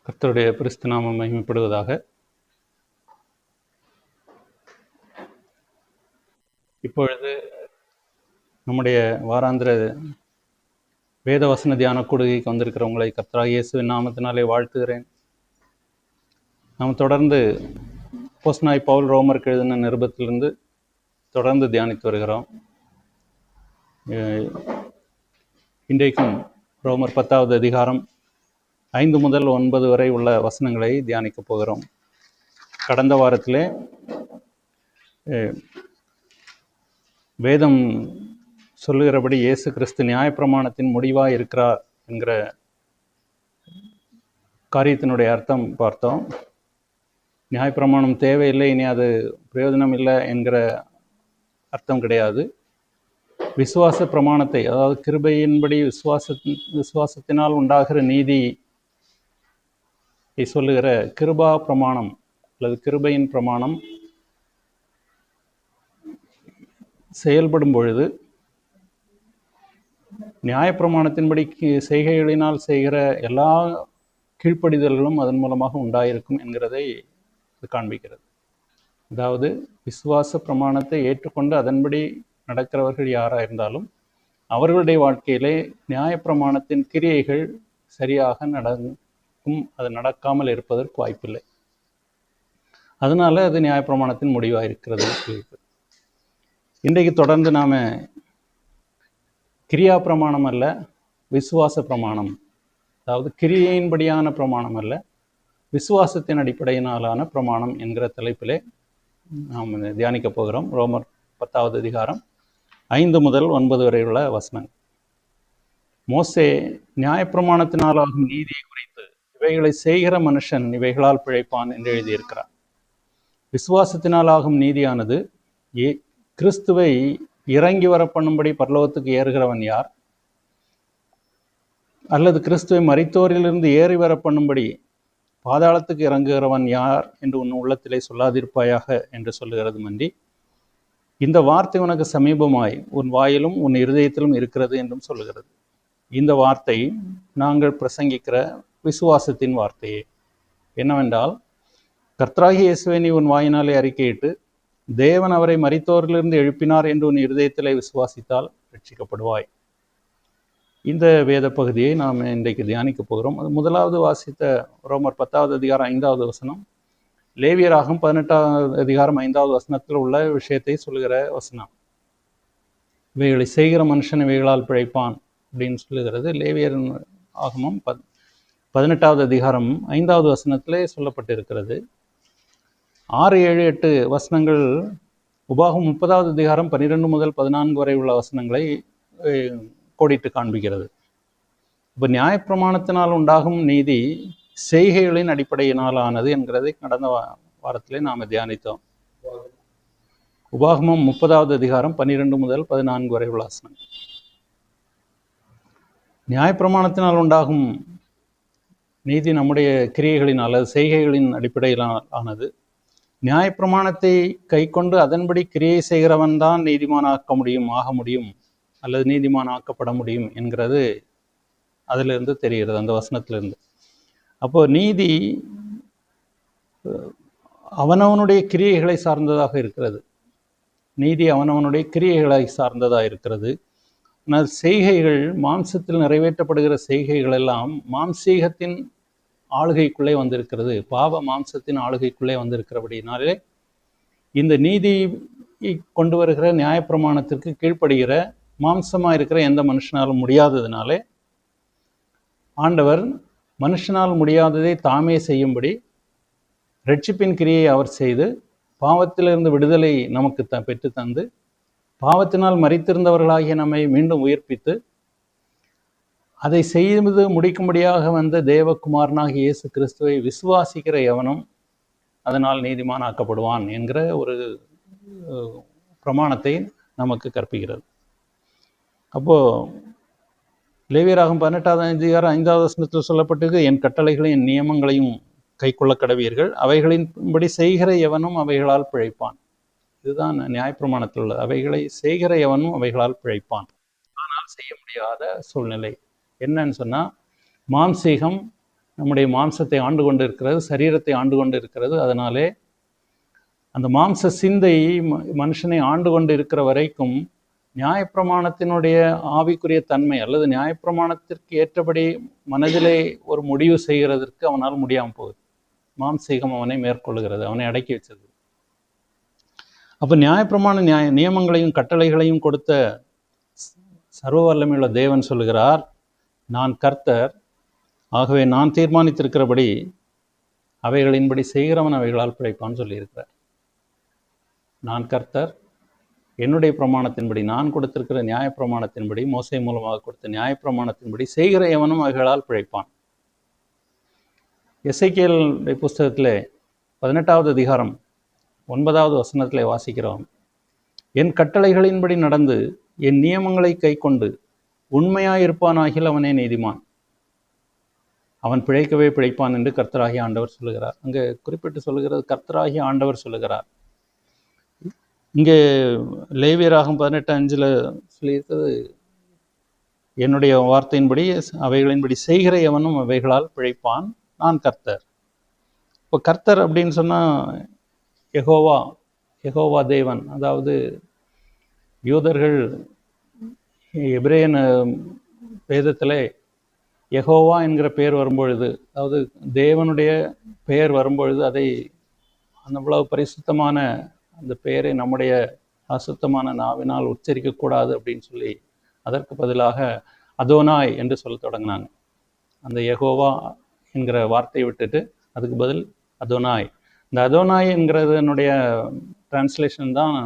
கர்த்தருடைய பரிசுத்த நாமம் மகிமைப்படுவதாக. இப்பொழுது நம்முடைய வாராந்திர வேத வசன தியான கூடுகைக்கு வந்திருக்கிறவங்களை கர்த்தராகிய இயேசுவின் நாமத்தினாலே வாழ்த்துகிறேன். நாம் தொடர்ந்து அப்போஸ்தலனாகிய பவுல் ரோமருக்கு எழுதின நிருபத்திலிருந்து தொடர்ந்து தியானித்து வருகிறோம். இன்றைக்கும் ரோமர் 10வது அதிகாரம் 5 முதல் 9 வரை உள்ள வசனங்களை தியானிக்கப் போகிறோம். கடந்த வாரத்திலே வேதம் சொல்லுகிறபடி இயேசு கிறிஸ்து நியாயப்பிரமாணத்தின் முடிவாக இருக்கிறார் என்கிற காரியத்தினுடைய அர்த்தம் பார்த்தோம். நியாயப்பிரமாணம் தேவையில்லை, இனி அது பிரயோஜனம் இல்லை என்கிற அர்த்தம் கிடையாது. விசுவாச பிரமாணத்தை, அதாவது கிருபையின்படி விசுவாசத்தினால் உண்டாகிற நீதி சொல்லுகிற கிருபா பிரமாணம் அல்லது கிருபையின் பிரமாணம் செயல்படும் பொழுது நியாயப்பிரமாணத்தின்படி செய்கைகளினால் செய்கிற எல்லா கீழ்ப்படிதல்களும் அதன் மூலமாக உண்டாயிருக்கும் என்கிறதை காண்பிக்கிறது. அதாவது விசுவாச பிரமாணத்தை ஏற்றுக்கொண்டு அதன்படி நடக்கிறவர்கள் யாராக இருந்தாலும் அவர்களுடைய வாழ்க்கையிலே நியாயப்பிரமாணத்தின் கிரியைகள் சரியாக நடக்கும், அது நடக்காமல் இருப்பதற்கு வாய்ப்பில்லை. அதனால அது நியாயப்பிரமாணத்தின் முடிவாக இருக்கிறது. இன்றைக்கு தொடர்ந்து நாம் கிரியா பிரமாணம் அல்ல, விசுவாச பிரமாணம், அதாவது கிரியையின்படியான பிரமாணம் அல்ல, விசுவாசத்தின் அடிப்படையினாலான பிரமாணம் என்கிற தலைப்பிலே நாம் தியானிக்க போகிறோம். ரோமர் 10வது அதிகாரம் 5 முதல் 9 வரை உள்ள வசனங்கள். மோசே நியாயப்பிரமாணத்தினாலாகும் நீதியை குறித்து இவைகளை செய்கிற மனுஷன் இவைகளால் பிழைப்பான் என்று எழுதியிருக்கிறார். விசுவாசத்தினாலாகும் நீதியானது கிறிஸ்துவை இறங்கி வர பண்ணும்படி பரலோகத்துக்கு ஏறுகிறவன் யார்? அல்லது கிறிஸ்துவை மரித்தோரிலிருந்து ஏறி வர பண்ணும்படி பாதாளத்துக்கு இறங்குகிறவன் யார் என்று உன் உள்ளத்திலே சொல்லாதிருப்பாயாக என்று சொல்லுகிறது மண்டி, இந்த வார்த்தை உனக்கு சமீபமாய் உன் வாயிலும் உன் இருதயத்திலும் இருக்கிறது என்றும் சொல்லுகிறது. இந்த வார்த்தை நாங்கள் பிரசங்கிக்கிற விசுவாசத்தின் வார்த்தையே. என்னவென்றால், கர்த்தராகிய இயேசுவை நீ உன் வாயினாலே அறிக்கையிட்டு தேவன் அவரை மரித்தோரிலிருந்து எழுப்பினார் என்று உன் இருதயத்திலே விசுவாசித்தால் ரட்சிக்கப்படுவாய். இந்த வேத பகுதியை நாம் இன்றைக்கு தியானிக்க போகிறோம். அது முதலாவது வாசித்த ரோமர் 10வது அதிகாரம் 5வது வசனம், லேவியராகும் 18வது அதிகாரம் 5வது வசனத்தில் உள்ள விஷயத்தை சொல்லுகிற வசனம். இவைகளை செய்கிற மனுஷன் இவைகளால் பிழைப்பான் அப்படின்னு சொல்லுகிறது. லேவியர் ஆகமம் 18வது அதிகாரம் 5வது வசனத்திலே சொல்லப்பட்டிருக்கிறது. 6, 7, 8 வசனங்கள் உபாகம் 30வது அதிகாரம் 12 முதல் 14 வரை உள்ள வசனங்களை கோடிட்டு காண்பிக்கிறது. இப்போ நியாயப்பிரமாணத்தினால் உண்டாகும் நீதி செய்கைகளின் அடிப்படையினால் ஆனது என்கிறதை கடந்த வாரத்திலே நாம் தியானித்தோம். உபாகமம் 30வது அதிகாரம் 12 முதல் 14 வரை உள்ள வசனங்கள். நியாயப்பிரமாணத்தினால் உண்டாகும் நீதி நம்முடைய கிரியைகளின் அல்லது செய்கைகளின் அடிப்படையிலான ஆனது. நியாயப்பிரமாணத்தை கை கொண்டு அதன்படி கிரியை செய்கிறவன் தான் நீதிமானாக்க முடியும், ஆக முடியும், அல்லது நீதிமானாக்கப்பட முடியும் என்கிறது அதிலிருந்து தெரிகிறது, அந்த வசனத்திலிருந்து. அப்போ நீதி அவனவனுடைய கிரியைகளை சார்ந்ததாக இருக்கிறது. நீதி அவனவனுடைய கிரியைகளை சார்ந்ததாக இருக்கிறது. ஆனால் செய்கைகள், மாம்சத்தில் நிறைவேற்றப்படுகிற செய்கைகள் எல்லாம் மாம்சீகத்தின் ஆளுகைக்குள்ளே வந்திருக்கிறது, பாவ மாம்சத்தின் ஆளுகைக்குள்ளே வந்திருக்கிறபடினாலே இந்த நீதியை கொண்டு வருகிற நியாயப்பிரமாணத்திற்கு கீழ்ப்படுகிற மாம்சமாக இருக்கிற எந்த மனுஷனாலும் முடியாததுனாலே ஆண்டவர் மனுஷனால் முடியாததை தாமே செய்யும்படி இரட்சிப்பின் கிரியை அவர் செய்து பாவத்திலிருந்து விடுதலை நமக்கு பெற்று தந்து பாவத்தினால் மரித்திருந்தவர்களாகிய நம்மை மீண்டும் உயிர்ப்பித்து அதை செய்து முடிக்கும்படியாக வந்த தேவகுமாரனாகிய இயேசு கிறிஸ்துவை விசுவாசிக்கிற எவனும் அதனால் நீதிமானாக்கப்படுவான் என்கிற ஒரு பிரமாணத்தை நமக்கு கற்பிக்கிறது. அப்போது லேவியராகும் 18வது அதிகாரம் 5வது வசனத்தில் சொல்லப்பட்டது, என் கட்டளைகளையும் என் நியமங்களையும் கை கொள்ள கடவீர்கள், அவைகளின்படி செய்கிற எவனும் அவைகளால் பிழைப்பான். இதுதான் நியாயப்பிரமாணத்தில் உள்ளது. அவைகளை செய்கிற எவனும் அவைகளால் பிழைப்பான். ஆனால் செய்ய முடியாத சூழ்நிலை என்னன்னு சொன்னால், மாம்சீகம் நம்முடைய மாம்சத்தை ஆண்டு கொண்டு இருக்கிறது, சரீரத்தை ஆண்டு கொண்டு இருக்கிறது. அதனாலே அந்த மாம்ச சிந்தை மனுஷனை ஆண்டு கொண்டு இருக்கிற வரைக்கும் நியாயப்பிரமாணத்தினுடைய ஆவிக்குரிய தன்மை அல்லது நியாயப்பிரமாணத்திற்கு ஏற்றபடி மனதிலே ஒரு முடிவு செய்கிறதற்கு அவனால் முடியாமல் போகுது. மாம்சீகம் அவனை மேற்கொள்கிறது, அவனை அடக்கி வச்சது. அப்போ நியாயப்பிரமாண நியமங்களையும் கட்டளைகளையும் கொடுத்த சர்வ வல்லமையுள்ள தேவன் சொல்லுகிறார், நான் கர்த்தர், ஆகவே நான் தீர்மானித்திருக்கிறபடி அவைகளின்படி செய்கிறவன் அவைகளால் பிழைப்பான்னு சொல்லியிருக்கிறார். நான் கர்த்தர், என்னுடைய பிரமாணத்தின்படி, நான் கொடுத்திருக்கிற நியாயப்பிரமாணத்தின்படி, மோசே மூலமாக கொடுத்த நியாயப்பிரமாணத்தின்படி செய்கிற எவனும் அவைகளால் பிழைப்பான். எசேக்கியேல் புஸ்தகத்திலே 18வது அதிகாரம் 9வது வசனத்திலே வாசிக்கிறோம், என் கட்டளைகளின்படி நடந்து என் நியமங்களை கை கொண்டு உண்மையாயிருப்பானாகில் அவனே நீதிமான், அவன் பிழைக்கவே பிழைப்பான் என்று கர்த்தராகிய ஆண்டவர் சொல்லுகிறார். அங்கே குறிப்பிட்டு சொல்லுகிறது கர்த்தராகிய ஆண்டவர் சொல்லுகிறார். இங்கே லேவியராகும் 18:5 சொல்லியிருக்கிறது, என்னுடைய வார்த்தையின்படி அவைகளின்படி செய்கிற எவனும் அவைகளால் பிழைப்பான், நான் கர்த்தர். இப்போ கர்த்தர் அப்படின்னு சொன்னால் யெகோவா தேவன். அதாவது யூதர்கள் எபிரேயன் வேதத்தில் யெகோவா என்கிற பெயர் வரும்பொழுது, அதாவது தேவனுடைய பெயர் வரும்பொழுது அதை அந்த அவ்வளவு பரிசுத்தமான அந்த பெயரை நம்முடைய அசுத்தமான நாவினால் உச்சரிக்கக்கூடாது அப்படின்னு சொல்லி அதற்கு பதிலாக அதோனாய் என்று சொல்ல தொடங்கினாங்க. அந்த யெகோவா என்கிற வார்த்தையை விட்டுட்டு அதுக்கு பதில் அதோனாய். இந்த அதோனாய் என்கிறதனுடைய டிரான்ஸ்லேஷன் தான்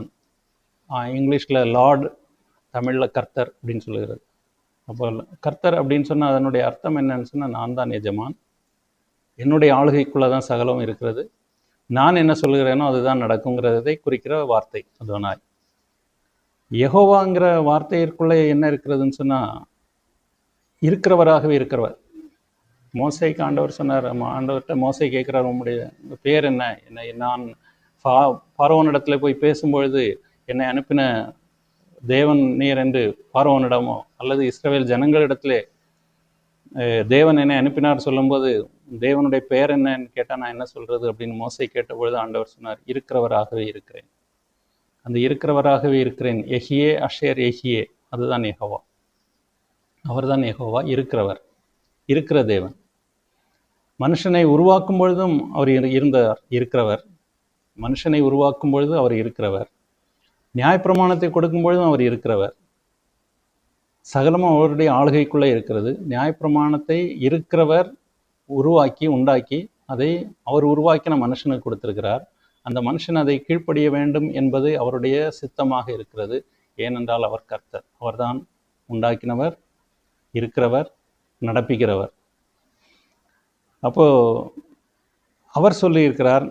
இங்கிலீஷில் லார்ட், தமிழில் கர்த்தர் அப்படின்னு சொல்லுகிறது. அப்போ கர்த்தர் அப்படின்னு சொன்னால் அதனுடைய அர்த்தம் என்னன்னு சொன்னால், நான் தான் எஜமான், என்னுடைய ஆளுகைக்குள்ளே தான் சகலம் இருக்கிறது, நான் என்ன சொல்கிறேனோ அதுதான் நடக்குங்கிறதை குறிக்கிற வார்த்தை அதோனாய். யெகோவாங்கிற வார்த்தைக்குள்ளே என்ன இருக்கிறதுன்னு சொன்னால், இருக்கிறவராகவே இருக்கிறவர். மோசைக்கு ஆண்டவர் சொன்னார், ஆண்டவர்கிட்ட மோசை கேட்குறார், உங்களுடைய பேர் என்ன, என்னை நான் பார்வோனிடத்தில் போய் பேசும்பொழுது என்னை அனுப்பின தேவன் நீர் என்று பார்வோனிடமோ அல்லது இஸ்ரவேல் ஜனங்களிடத்திலே தேவன் என்னை அனுப்பினார் சொல்லும்போது தேவனுடைய பெயர் என்னன்னு கேட்டால் நான் என்ன சொல்கிறது அப்படின்னு மோசை கேட்டபொழுது ஆண்டவர் சொன்னார், இருக்கிறவராகவே இருக்கிறேன். அந்த இருக்கிறவராகவே இருக்கிறேன், எஹியே அஷேர் எஹியே, அதுதான் யெகோவா. அவர் தான் யெகோவா, இருக்கிறவர், இருக்கிற தேவன். மனுஷனை உருவாக்கும் பொழுதும் அவர் இருந்தார், இருக்கிறவர். மனுஷனை உருவாக்கும் பொழுது அவர் இருக்கிறவர். நியாயப்பிரமாணத்தை கொடுக்கும் பொழுதும் அவர் இருக்கிறவர். சகலமும் அவருடைய ஆளுகைக்குள்ளே இருக்கிறது. நியாயப்பிரமாணத்தை இருக்கிறவர் உருவாக்கி உண்டாக்கி அதை அவர் உருவாக்கின மனுஷனுக்கு கொடுத்திருக்கிறார். அந்த மனுஷன் அதை கீழ்ப்படிய வேண்டும் என்பது அவருடைய சித்தமாக இருக்கிறது. ஏனென்றால் அவர் கர்த்தர், அவர்தான் உண்டாக்கினவர், இருக்கிறவர், நடப்பிக்கிறவர். அப்போ அவர் சொல்லியிருக்கிறார்,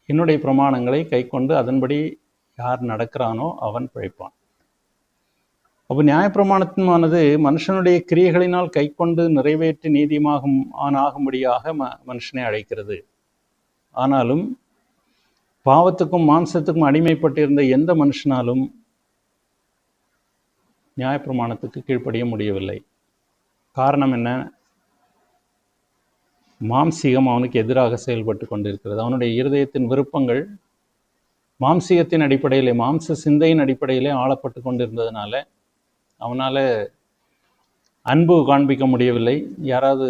என்னுடைய பிரமாணங்களை கை கொண்டு அதன்படி யார் நடக்கிறானோ அவன் பிழைப்பான். அப்போ நியாயப்பிரமாணத்தினானது மனுஷனுடைய கிரியைகளினால் கை கொண்டு நிறைவேற்றி நீதியமாகும் ஆகும்படியாக மனுஷனை அழைக்கிறது. ஆனாலும் பாவத்துக்கும் மாம்சத்துக்கும் அடிமைப்பட்டிருந்த எந்த மனுஷனாலும் நியாயப்பிரமாணத்துக்கு கீழ்ப்படிய முடியவில்லை. காரணம் என்ன? மாம்சீகம் அவனுக்கு எதிராக செயல்பட்டு கொண்டிருக்கிறது. அவனுடைய இருதயத்தின் விருப்பங்கள் மாம்சீகத்தின் அடிப்படையிலே, மாம்ச சிந்தையின் அடிப்படையிலே ஆளப்பட்டு கொண்டிருந்ததுனால அவனால் அன்பு காண்பிக்க முடியவில்லை. யாராவது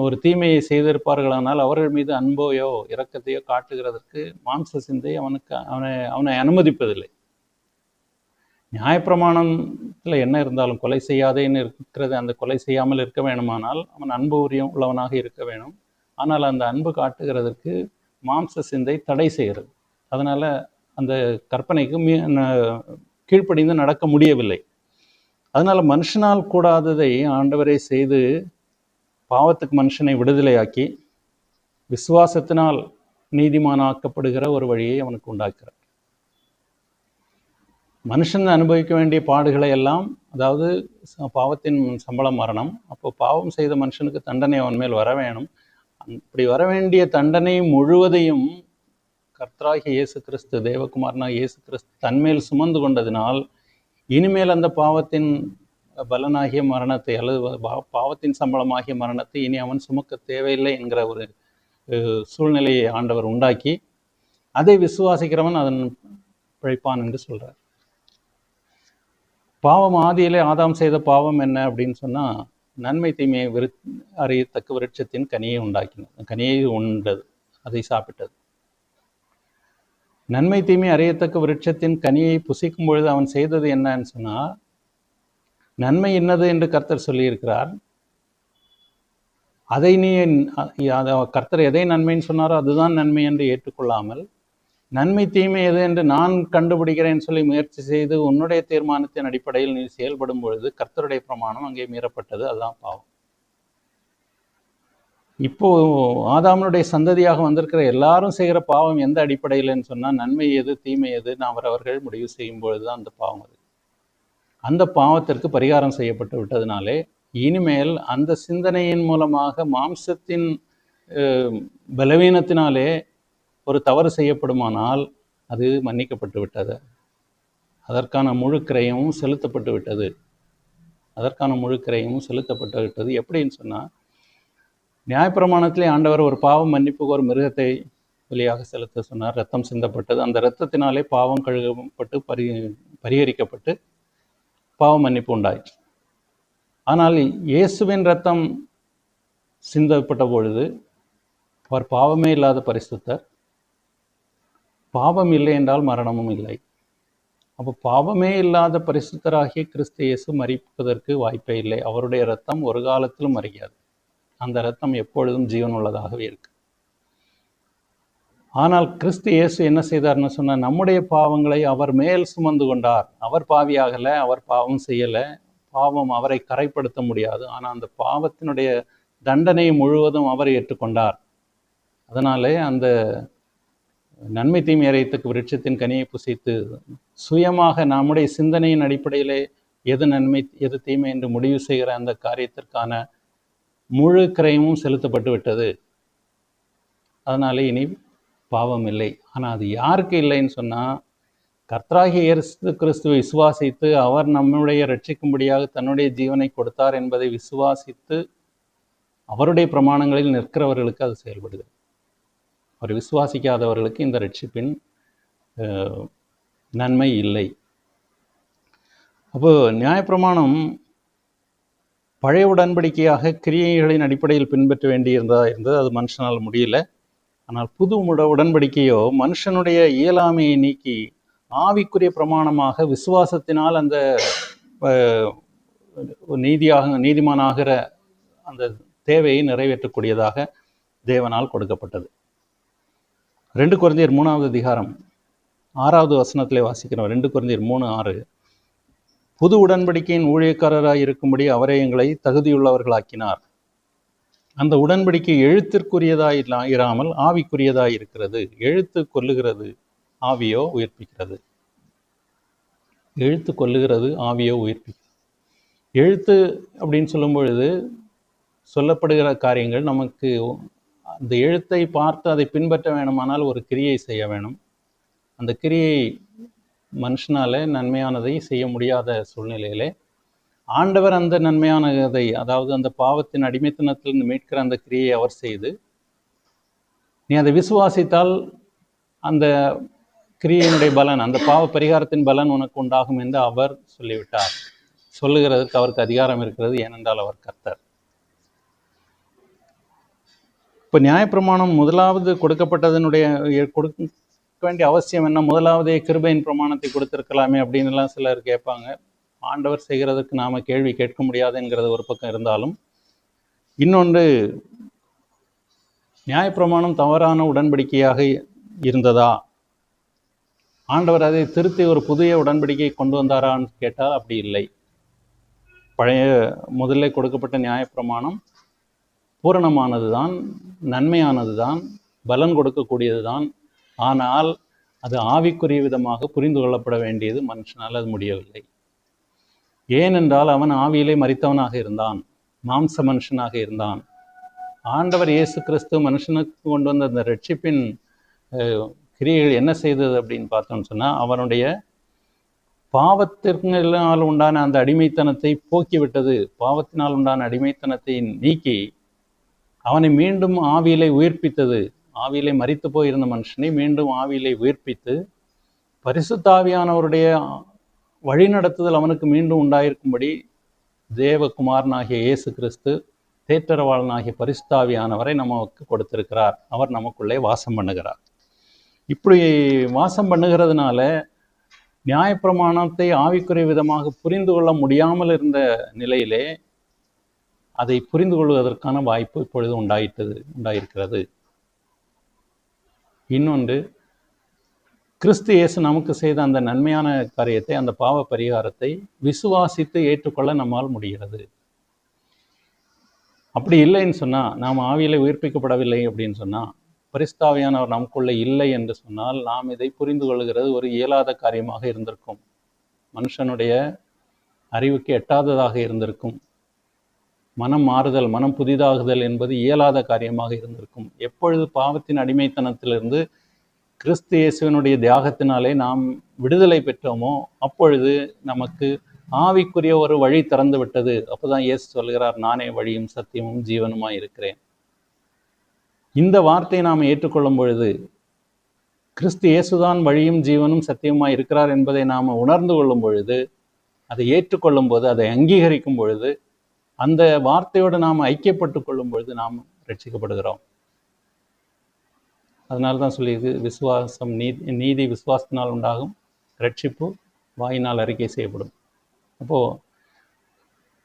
ஒரு தீமையை செய்திருப்பார்களானால் அவர்கள் மீது அன்போயோ இரக்கத்தையோ காட்டுகிறதற்கு மாம்ச சிந்தை அவனை அனுமதிப்பதில்லை. நியாயப்பிரமாணத்தில் என்ன இருந்தாலும் கொலை செய்யாதேன்னு இருக்கிறது, அந்த கொலை செய்யாமல் இருக்க வேணுமானால் அவன் அன்பு உள்ளவனாக இருக்க வேணும். ஆனால் அந்த அன்பு காட்டுகிறதற்கு மாம்ச சிந்தை தடை செய்கிறது. அதனால் அந்த கற்பனைக்கு கீழ்ப்படிந்து நடக்க முடியவில்லை. அதனால் மனுஷனால் கூடாததை ஆண்டவரை செய்து பாவத்துக்கு மனுஷனை விடுதலையாக்கி விசுவாசத்தினால் நீதிமானாக்கப்படுகிற ஒரு வழியை அவனுக்கு உண்டாக்குறார். மனுஷன் அனுபவிக்க வேண்டிய பாடுகளை எல்லாம், அதாவது பாவத்தின் சம்பளம் மரணம், அப்போ பாவம் செய்த மனுஷனுக்கு தண்டனை அவன் மேல் வர வேணும். அப்படி வர வேண்டிய தண்டனை முழுவதையும் கர்த்தராகிய இயேசு கிறிஸ்து, தேவகுமாரனாக இயேசு கிறிஸ்து தன்மேல் சுமந்து கொண்டதினால் இனிமேல் அந்த பாவத்தின் பலனாகிய மரணத்தை அல்லது பாவத்தின் சம்பளமாகிய மரணத்தை இனி அவன் சுமக்க தேவையில்லை என்கிற ஒரு சூழ்நிலையை ஆண்டவர் உண்டாக்கி அதை விசுவாசிக்கிறவன் அதன் பிழைப்பான் என்று சொல்றார். பாவம் ஆதியிலே ஆதாம் செய்த பாவம் என்ன அப்படின்னு சொன்னா, நன்மை தீமையை அறியத்தக்க விருட்சத்தின் கனியை உண்டாக்கினது, கனியை உண்டது, அதை சாப்பிட்டது. நன்மை தீமை அறியத்தக்க விருட்சத்தின் கனியை புசிக்கும் பொழுது அவன் செய்தது என்னன்னு சொன்னா, நன்மை என்னது என்று கர்த்தர் சொல்லியிருக்கிறார். அதை நீ கர்த்தர் எதை நன்மைன்னு சொன்னாரோ அதுதான் நன்மை என்று ஏற்றுக்கொள்ளாமல், நன்மை தீமை எது என்று நான் கண்டுபிடிக்கிறேன்னு சொல்லி முயற்சி செய்து உன்னுடைய தீர்மானத்தின் அடிப்படையில் நீ செயல்படும் பொழுது கர்த்தருடைய பிரமாணம் அங்கே மீறப்பட்டது. அதுதான் பாவம். இப்போ ஆதாமனுடைய சந்ததியாக வந்திருக்கிற எல்லாரும் செய்கிற பாவம் எந்த அடிப்படையில்னு சொன்னால், நன்மை எது தீமை எதுன்னு அவரவர்கள் முடிவு செய்யும் பொழுது தான் அந்த பாவம் அது. அந்த பாவத்திற்கு பரிகாரம் செய்யப்பட்டு விட்டதுனாலே இனிமேல் அந்த சிந்தனையின் மூலமாக மாம்சத்தின் பலவீனத்தினாலே ஒரு தவறு செய்யப்படுமானால் அது மன்னிக்கப்பட்டு விட்டது. அதற்கான முழு கிரயமும் செலுத்தப்பட்டு விட்டது. செலுத்தப்பட்டு விட்டது. எப்படின்னு சொன்னால், நியாயப்பிரமாணத்திலே ஆண்டவர் ஒரு பாவம் மன்னிப்புக்கு ஒரு மிருகத்தை பலியாக செலுத்த சொன்னார். ரத்தம் சிந்தப்பட்டது. அந்த இரத்தத்தினாலே பாவம் கழுகப்பட்டு பரிகரிக்கப்பட்டு பாவ மன்னிப்பு உண்டாயிற்று. ஆனால் இயேசுவின் ரத்தம் சிந்தப்பட்ட பொழுது அவர் பாவமே இல்லாத பரிசுத்தர். பாவம் இல்லை என்றால் மரணமும் இல்லை. அப்போ பாவமே இல்லாத பரிசுத்தராகிய கிறிஸ்து இயேசு மரிப்பதற்கு வாய்ப்பே இல்லை. அவருடைய இரத்தம் ஒரு காலத்திலும் மறியாது. அந்த இரத்தம் எப்பொழுதும் ஜீவன் உள்ளதாகவே இருக்கு. ஆனால் கிறிஸ்து இயேசு என்ன செய்தார்னு சொன்னால், நம்முடைய பாவங்களை அவர் மேல் சுமந்து கொண்டார். அவர் பாவியாகலை, அவர் பாவம் செய்யலை, பாவம் அவரை கரைப்படுத்த முடியாது. ஆனால் அந்த பாவத்தினுடைய தண்டனை முழுவதும் அவர் ஏற்றுக்கொண்டார். அதனாலே அந்த நன்மை தீமை அறியத்தக்க விருட்சத்தின் கனியை புசித்து சுயமாக நம்முடைய சிந்தனையின் அடிப்படையிலே எது நன்மை எது தீமை என்று முடிவு செய்கிற அந்த காரியத்திற்கான முழு கிரயமும் செலுத்தப்பட்டு விட்டது. அதனாலே இனி பாவம் இல்லை. ஆனால் அது யாருக்கு இல்லைன்னு சொன்னால், கர்த்தராகிய இயேசு கிறிஸ்துவை விசுவாசித்து அவர் நம்முடைய ரட்சிக்கும்படியாக தன்னுடைய ஜீவனை கொடுத்தார் என்பதை விசுவாசித்து அவருடைய பிரமாணங்களில் நிற்கிறவர்களுக்கு அது செயல்படுகிறது. அவர் விசுவாசிக்காதவர்களுக்கு இந்த ரட்சிப்பின் நன்மை இல்லை. அப்போ நியாயப்பிரமாணம் பழைய உடன்படிக்கையாக கிரியைகளின் அடிப்படையில் பின்பற்ற வேண்டியிருந்ததா இருந்தது. அது மனுஷனால் முடியல. ஆனால் புது உடன்படிக்கையோ மனுஷனுடைய இயலாமையை நீக்கி ஆவிக்குரிய பிரமாணமாக விசுவாசத்தினால் அந்த நீதிமானாகிற அந்த தேவையை நிறைவேற்றக்கூடியதாக தேவனால் கொடுக்கப்பட்டது. 2 கொரிந்தியர் 3வது அதிகாரம் 6வது வசனத்திலே வாசிக்கிறோம். 2 கொரிந்தியர் 3:6, புது உடன்படிக்கையின் ஊழியக்காரராக இருக்கும்படி அவரை எங்களை தகுதியுள்ளவர்களாக்கினார். அந்த உடன்படிக்கை எழுத்திற்குரியதாய் இராமல் ஆவிக்குரியதாய் இருக்கிறது. எழுத்து கொல்லுகிறது, ஆவியோ உயிர்ப்பிக்கிறது. எழுத்து கொல்லுகிறது, ஆவியோ உயிர்ப்பிக்கிறது. எழுத்து அப்படின்னு சொல்லும் பொழுது சொல்லப்படுகிற காரியங்கள் நமக்கு அந்த எழுத்தை பார்த்து அதை பின்பற்ற வேணுமானால் ஒரு கிரியை செய்ய வேணும். அந்த கிரியை மனுஷனால நன்மையானதை செய்ய முடியாத சூழ்நிலையிலே ஆண்டவர் அந்த நன்மையானதை, அதாவது அந்த பாவத்தின் அடிமைத்தனத்திலிருந்து மீட்கிற அந்த கிரியை அவர் செய்து, நீ அதை விசுவாசித்தால் அந்த கிரியையினுடைய பலன், அந்த பாவ பரிகாரத்தின் பலன் உனக்கு உண்டாகும் என்று அவர் சொல்லிவிட்டார். சொல்லுகிறதுக்கு அவருக்கு அதிகாரம் இருக்கிறது, ஏனென்றால் அவர் கர்த்தர். இப்போ நியாயப்பிரமாணம் முதலாவது கொடுக்கப்பட்டதனுடைய கொடுக்க வேண்டிய அவசியம் என்ன? முதலாவதே கிருபையின் பிரமாணத்தை கொடுத்திருக்கலாமே அப்படின்னுலாம் சிலர் கேட்பாங்க. ஆண்டவர் செய்கிறதுக்கு நாம் கேள்வி கேட்க முடியாது என்கிறது ஒரு பக்கம் இருந்தாலும், இன்னொன்று, நியாயப்பிரமாணம் தவறான உடன்படிக்கையாக இருந்ததா? ஆண்டவர் அதை திருத்தி ஒரு புதிய உடன்படிக்கை கொண்டு வந்தாரான்னு கேட்டால் அப்படி இல்லை. பழைய முதல்ல கொடுக்கப்பட்ட நியாயப்பிரமாணம் பூரணமானது தான், நன்மையானது தான், பலன் கொடுக்கக்கூடியது தான். ஆனால் அது ஆவிக்குரிய விதமாக புரிந்து கொள்ளப்பட வேண்டியது மனுஷனால் அது முடியவில்லை. ஏனென்றால் அவன் ஆவியிலே மரித்தவனாக இருந்தான், மாம்ச மனுஷனாக இருந்தான். ஆண்டவர் இயேசு கிறிஸ்து மனுஷனுக்கு கொண்டு வந்த அந்த ரட்சிப்பின் கிரியைகள் என்ன செய்தது அப்படின்னு பார்த்தோம்னு சொன்னால், அவனுடைய பாவத்தினால் உண்டான அந்த அடிமைத்தனத்தை போக்கிவிட்டது. பாவத்தினால் உண்டான அடிமைத்தனத்தை நீக்கி அவனை மீண்டும் ஆவியிலே உயிர்ப்பித்தது. ஆவியிலே மரித்து போயிருந்த மனுஷனை மீண்டும் ஆவியிலே உயிர்ப்பித்து பரிசுத்தாவியானவருடைய வழிநடத்துதல் அவனுக்கு மீண்டும் உண்டாயிருக்கும்படி தேவகுமாரனாகிய இயேசு கிறிஸ்து தேற்றரவாளனாகிய பரிசுத்தாவியானவரை நமக்கு கொடுத்திருக்கிறார். அவர் நமக்குள்ளே வாசம் பண்ணுகிறார். இப்படி வாசம் பண்ணுகிறதுனால நியாயப்பிரமாணத்தை ஆவிக்குரிய விதமாக புரிந்து கொள்ள முடியாமல் இருந்த நிலையிலே அதை புரிந்து கொள்வதற்கான வாய்ப்பு இப்பொழுது உண்டாயிருக்கிறது. இன்னொன்று, கிறிஸ்து இயேசு நமக்கு செய்த அந்த நன்மையான காரியத்தை, அந்த பாவ பரிகாரத்தை விசுவாசித்து ஏற்றுக்கொள்ள நம்மால் முடிகிறது. அப்படி இல்லைன்னு சொன்னால், நாம் ஆவியிலே உயிர்ப்பிக்கப்படவில்லை அப்படின்னு சொன்னால், பரிசுத்தாவியானவர் நமக்குள்ளே இல்லை என்று சொன்னால், நாம் இதை புரிந்து கொள்கிறது ஒரு இயலாத காரியமாக இருந்திருக்கும். மனுஷனுடைய அறிவுக்கு எட்டாததாக இருந்திருக்கும். மனம் மாறுதல், மனம் புதிதாகுதல் என்பது இயலாத காரியமாக இருந்திருக்கும். எப்பொழுது பாவத்தின் அடிமைத்தனத்திலிருந்து கிறிஸ்து இயேசுவினுடைய தியாகத்தினாலே நாம் விடுதலை பெற்றோமோ அப்பொழுது நமக்கு ஆவிக்குரிய ஒரு வழி திறந்து விட்டது. அப்போதான் இயேசு சொல்கிறார், நானே வழியும் சத்தியமும் ஜீவனுமாய் இருக்கிறேன். இந்த வார்த்தையை நாம் ஏற்றுக்கொள்ளும் பொழுது, கிறிஸ்து இயேசுதான் வழியும் ஜீவனும் சத்தியமாய் இருக்கிறார் என்பதை நாம் உணர்ந்து கொள்ளும் பொழுது, அதை ஏற்றுக்கொள்ளும் போது, அதை அங்கீகரிக்கும் பொழுது, அந்த வார்த்தையோடு நாம் ஐக்கியப்பட்டு கொள்ளும் பொழுது நாம் ரட்சிக்கப்படுகிறோம். அதனால தான் சொல்லியது, விசுவாசம் நீதி விசுவாசத்தினால் உண்டாகும், ரட்சிப்பு வாயினால் அறிக்கை செய்யப்படும். அப்போது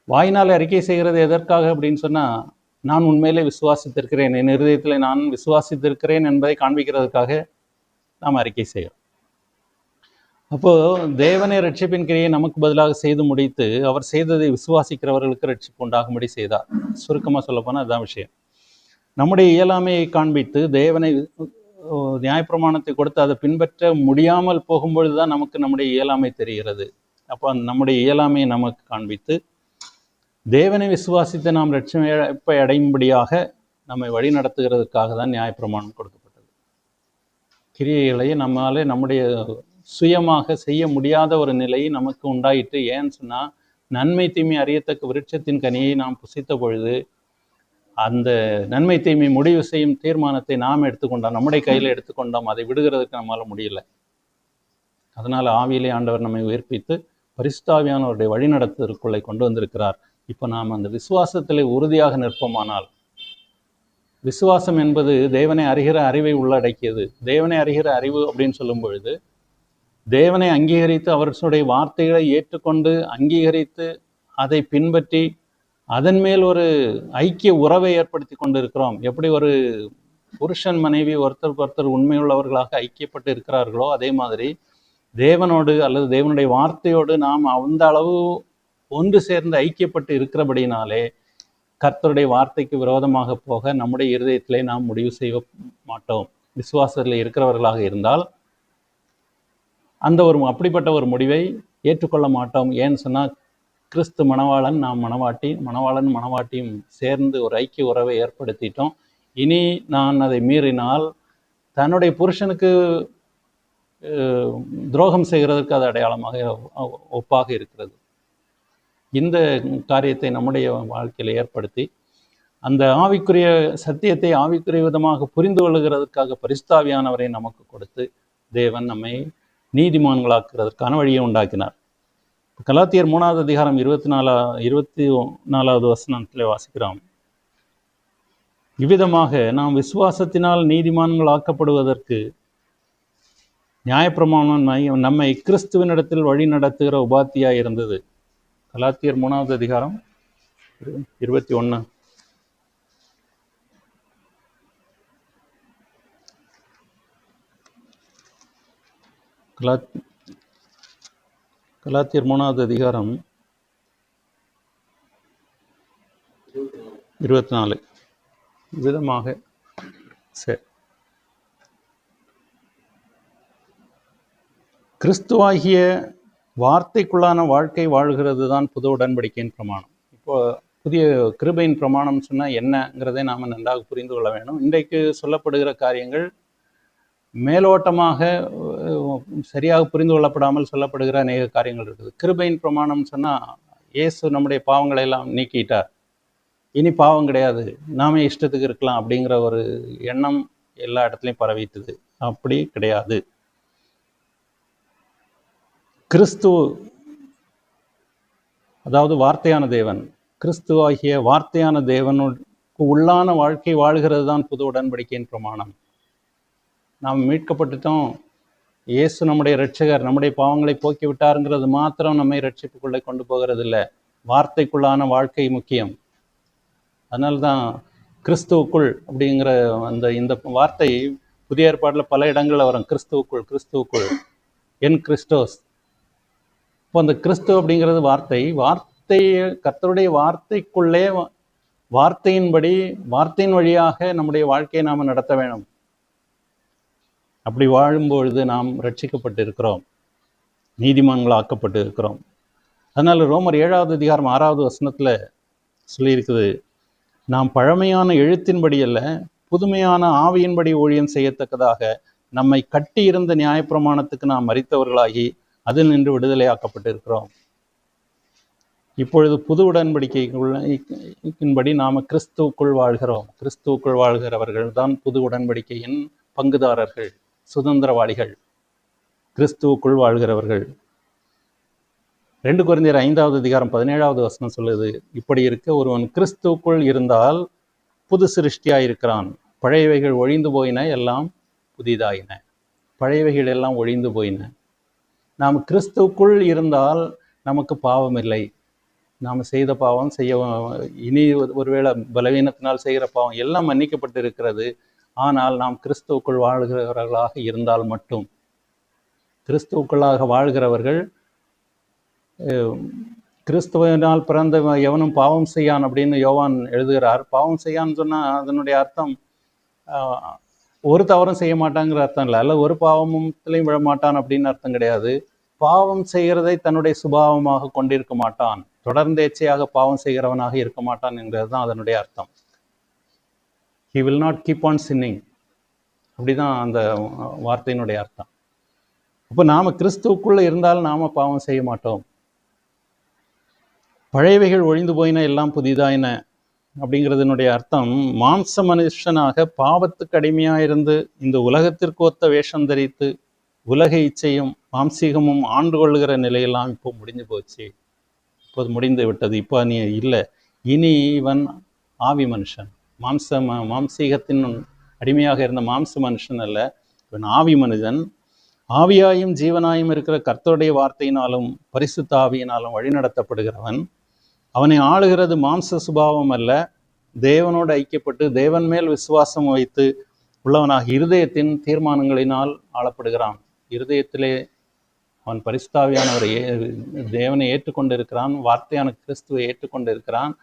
வாயினால் அறிக்கை செய்கிறது எதற்காக அப்படின்னு சொன்னால், நான் உண்மையிலே விசுவாசித்திருக்கிறேன், என் இருதயத்தில் நான் விசுவாசித்திருக்கிறேன் என்பதை காண்பிக்கிறதுக்காக நாம் அறிக்கை செய்கிறோம். அப்போது தேவனே ரட்சிப்பின் கிரியை நமக்கு பதிலாக செய்து முடித்து அவர் செய்ததை விசுவாசிக்கிறவர்களுக்கு ரட்சிப்பு உண்டாகும்படி செய்தார். சுருக்கமாக சொல்லப்போனால் அதுதான் விஷயம். நம்முடைய இயலாமையை காண்பித்து தேவனை நியாயப்பிரமாணத்தை கொடுத்து அதை பின்பற்ற முடியாமல் போகும்பொழுது தான் நமக்கு நம்முடைய இயலாமை தெரிகிறது. அப்போ நம்முடைய இயலாமையை நமக்கு காண்பித்து தேவனை விசுவாசித்து நாம் ரட்சிப்பை அடையும்படியாக நம்மை வழி நடத்துகிறதுக்காக தான் நியாயப்பிரமாணம் கொடுக்கப்பட்டது. கிரியைகளை நம்மாலே நம்முடைய சுயமாக செய்ய முடியாத ஒரு நிலை நமக்கு உண்டாயிட்டு. ஏன்னு சொன்னால், நன்மை தீமை அறியத்தக்க விருட்சத்தின் கனியை நாம் புசித்த பொழுது அந்த நன்மை தீமை முடிவு செய்யும் தீர்மானத்தை நாம் எடுத்துக்கொண்டோம், நம்முடைய கையில் எடுத்துக்கொண்டோம். அதை விடுகிறதுக்கு நம்மளால் முடியல. அதனால் ஆவியிலே ஆண்டவர் நம்மை உயிர்ப்பித்து பரிசுத்தாவியானவருடைய வழிநடத்துதலுக்குள்ளே கொண்டு வந்திருக்கிறார். இப்போ நாம் அந்த விசுவாசத்திலே உறுதியாக நிற்போமானால், விசுவாசம் என்பது தேவனை அறிகிற அறிவை உள்ளடக்கியது. தேவனை அறிகிற அறிவு அப்படின்னு சொல்லும் பொழுது, தேவனை அங்கீகரித்து அவருடைய வார்த்தைகளை ஏற்றுக்கொண்டு அங்கீகரித்து அதை பின்பற்றி அதன் மேல் ஒரு ஐக்கிய உறவை ஏற்படுத்தி கொண்டு இருக்கிறோம். எப்படி ஒரு புருஷன் மனைவி ஒருத்தருக்கு ஒருத்தர் உண்மையுள்ளவர்களாக ஐக்கியப்பட்டு இருக்கிறார்களோ, அதே மாதிரி தேவனோடு அல்லது தேவனுடைய வார்த்தையோடு நாம் அந்த அளவு ஒன்று சேர்ந்து ஐக்கியப்பட்டு இருக்கிறபடினாலே கர்த்தருடைய வார்த்தைக்கு விரோதமாக போக நம்முடைய இருதயத்திலே நாம் முடிவு செய்ய மாட்டோம். விசுவாசத்தில் இருக்கிறவர்களாக இருந்தால் அந்த அப்படிப்பட்ட ஒரு முடிவை ஏற்றுக்கொள்ள மாட்டோம். ஏன்னு சொன்னால், கிறிஸ்து மணவாளன், நாம் மணவாட்டி, மணவாளன் மணவாட்டியும் சேர்ந்து ஒரு ஐக்கிய உறவை ஏற்படுத்திட்டோம். இனி நான் அதை மீறினால் தன்னுடைய புருஷனுக்கு துரோகம் செய்கிறதுக்கு அது அடையாளமாக ஒப்பாக இருக்கிறது. இந்த காரியத்தை நம்முடைய வாழ்க்கையில் ஏற்படுத்தி அந்த ஆவிக்குரிய சத்தியத்தை ஆவிக்குரிய விதமாக புரிந்து கொள்ளுகிறதுக்காக பரிசுத்தாவியானவரை நமக்கு கொடுத்து தேவன் நம்மை நீதிமான்களாக்குறதற்கான வழியை உண்டாக்கினார். கலாத்தியர் 3வது அதிகாரம் 24வது வசனத்திலே வாசிக்கிறோம். இவ்விதமாக நாம் விசுவாசத்தினால் நீதிமான்கள் ஆக்கப்படுவதற்கு நியாயப்பிரமாணம் நம்மை கிறிஸ்துவனிடத்தில் வழி நடத்துகிற உபாத்தியாய் இருந்தது. கலாத்தியர் 3வது அதிகாரம் 21. கலாத்தியர் 3வது அதிகாரம் 24. விதமாக சரி, கிறிஸ்துவாகிய வார்த்தைக்குள்ளான வாழ்க்கை வாழ்கிறது தான் புது உடன்படிக்கையின் பிரமாணம். இப்போ புதிய கிருபையின் பிரமாணம் சொன்னால் என்னங்கிறதை நாம் நன்றாக புரிந்து கொள்ள வேண்டும். இன்றைக்கு சொல்லப்படுகிற காரியங்கள் மேலோட்டமாக சரியாக புரிந்து கொள்ளப்படாமல் சொல்லப்படுகிற அநேக காரியங்கள் இருக்குது. கிருபையின் பிரமாணம் சொன்னால் இயேசு நம்முடைய பாவங்களை எல்லாம் நீக்கிட்டார், இனி பாவம் கிடையாது, நாமே இஷ்டத்துக்கு இருக்கலாம் அப்படிங்கிற ஒரு எண்ணம் எல்லா இடத்துலையும் பரவிட்டுது. அப்படி கிடையாது. கிறிஸ்து, அதாவது வார்த்தையான தேவன், கிறிஸ்து ஆகிய வார்த்தையான தேவனுக்கு உள்ளான வாழ்க்கை வாழ்கிறது தான் புது உடன்படிக்கையின் பிரமாணம். நாம் மீட்கப்பட்டுட்டோம், இயேசு நம்முடைய இரட்சகர், நம்முடைய பாவங்களை போக்கி விட்டாருங்கிறது மாத்திரம் நம்மை ரட்சிப்புக்குள்ளே கொண்டு போகிறது இல்லை. வார்த்தைக்குள்ளான வாழ்க்கை முக்கியம். அதனால்தான் கிறிஸ்துவுக்குள் அப்படிங்கிற இந்த வார்த்தை புதிய ஏற்பாட்டில் பல இடங்களில் வரும். கிறிஸ்துவுக்குள், கிறிஸ்துவுக்குள், என் கிறிஸ்டோஸ். இப்போ அந்த கிறிஸ்து அப்படிங்கிறது வார்த்தையை கர்த்தருடைய வார்த்தைக்குள்ளே, வார்த்தையின்படி, வார்த்தையின் வழியாக நம்முடைய வாழ்க்கையை நாம் நடத்த வேணும். அப்படி வாழும்பொழுது நாம் ரட்சிக்கப்பட்டு இருக்கிறோம், நீதிமான்களாக்கப்பட்டு இருக்கிறோம். அதனால் ரோமர் 7வது அதிகாரம் 6வது வசனத்தில் சொல்லியிருக்குது, நாம் பழமையான எழுத்தின்படி அல்ல, புதுமையான ஆவியின்படி ஊழியம் செய்யத்தக்கதாக நம்மை கட்டி இருந்த நியாயப்பிரமாணத்துக்கு நாம் மரித்தவர்களாகி அதில் நின்று விடுதலையாக்கப்பட்டு இருக்கிறோம். இப்பொழுது புது உடன்படிக்கையின்படி நாம் கிறிஸ்துவுக்குள் வாழ்கிறோம். கிறிஸ்துவுக்குள் வாழ்கிறவர்கள் தான் புது உடன்படிக்கையின் பங்குதாரர்கள், சுதந்திரவாளிகள், கிறிஸ்துவுக்குள் வாழ்கிறவர்கள். 2 கொரிந்தியர் 5வது அதிகாரம் 17வது வசனம் சொல்லுது, இப்படி இருக்க ஒருவன் கிறிஸ்துவுக்குள் இருந்தால் புது சிருஷ்டியாயிருக்கிறான், பழையவைகள் ஒழிந்து போயின, எல்லாம் புதிதாயின. பழையவைகள் எல்லாம் ஒழிந்து போயின. நாம் கிறிஸ்துவுக்குள் இருந்தால் நமக்கு பாவம் இல்லை. நாம் செய்த பாவம், இனி ஒருவேளை பலவீனத்தினால் செய்கிற பாவம் எல்லாம் மன்னிக்கப்பட்டு இருக்கிறது. ஆனால் நாம் கிறிஸ்துவுக்குள் வாழ்கிறவர்களாக இருந்தால் மட்டும். கிறிஸ்துவுக்குள்ளாக வாழ்கிறவர்கள், கிறிஸ்துவனால் பிறந்த எவனும் பாவம் செய்யான் அப்படின்னு யோவான் எழுதுகிறார். பாவம் செய்யான்னு சொன்னால் அதனுடைய அர்த்தம் ஒரு தவறும் செய்ய மாட்டாங்கிற அர்த்தம் இல்லை, அல்ல ஒரு பாவத்திலையும் விழமாட்டான் அப்படின்னு அர்த்தம் கிடையாது. பாவம் செய்கிறதை தன்னுடைய சுபாவமாக கொண்டிருக்க மாட்டான், தொடர்ந்தேச்சையாக பாவம் செய்கிறவனாக இருக்க மாட்டான் என்கிறது தான் அதனுடைய அர்த்தம். He will not keep on sinning, அப்படிதான் அந்த வார்த்தையினுடைய அர்த்தம். அப்போ நாம் கிறிஸ்துவுக்குள்ளே இருந்தால் நாம் பாவம் செய்ய மாட்டோம். பழையவைகள் ஒழிந்து போயின, எல்லாம் புதிதாயின அப்படிங்கிறதுனுடைய அர்த்தம், மாம்ச மனுஷனாக பாவத்துக்கு அடிமையாக இருந்து இந்த உலகத்திற்கு ஒத்த வேஷம் தரித்து உலக இச்சையும் மாம்சீகமும் ஆண்டு கொள்ளுகிற நிலையெல்லாம் இப்போ முடிஞ்சு போச்சு, இப்போது முடிந்து விட்டது. இப்போ நீ இல்லை, இனி இவன் ஆவி மனுஷன். மாம்சீகத்தின் அடிமையாக இருந்த மாம்ச மனுஷன் அல்ல, இவன் ஆவி மனிதன். ஆவியாயும் ஜீவனாயும் இருக்கிற கர்த்தருடைய வார்த்தையினாலும் பரிசுத்த ஆவியினாலும் வழிநடத்தப்படுகிறவன். அவனை ஆளுகிறது மாம்ச சுபாவம் அல்ல, தேவனோடு ஐக்கியப்பட்டு தேவன் மேல் விசுவாசம் வைத்து உள்ளவனாக இருதயத்தின் தீர்மானங்களினால் ஆளப்படுகிறான். இருதயத்திலே அவன் பரிசுத்த ஆவியானவரை, தேவனை ஏற்றுக்கொண்டு இருக்கிறான், வார்த்தையான கிறிஸ்துவை ஏற்றுக்கொண்டு இருக்கிறான்.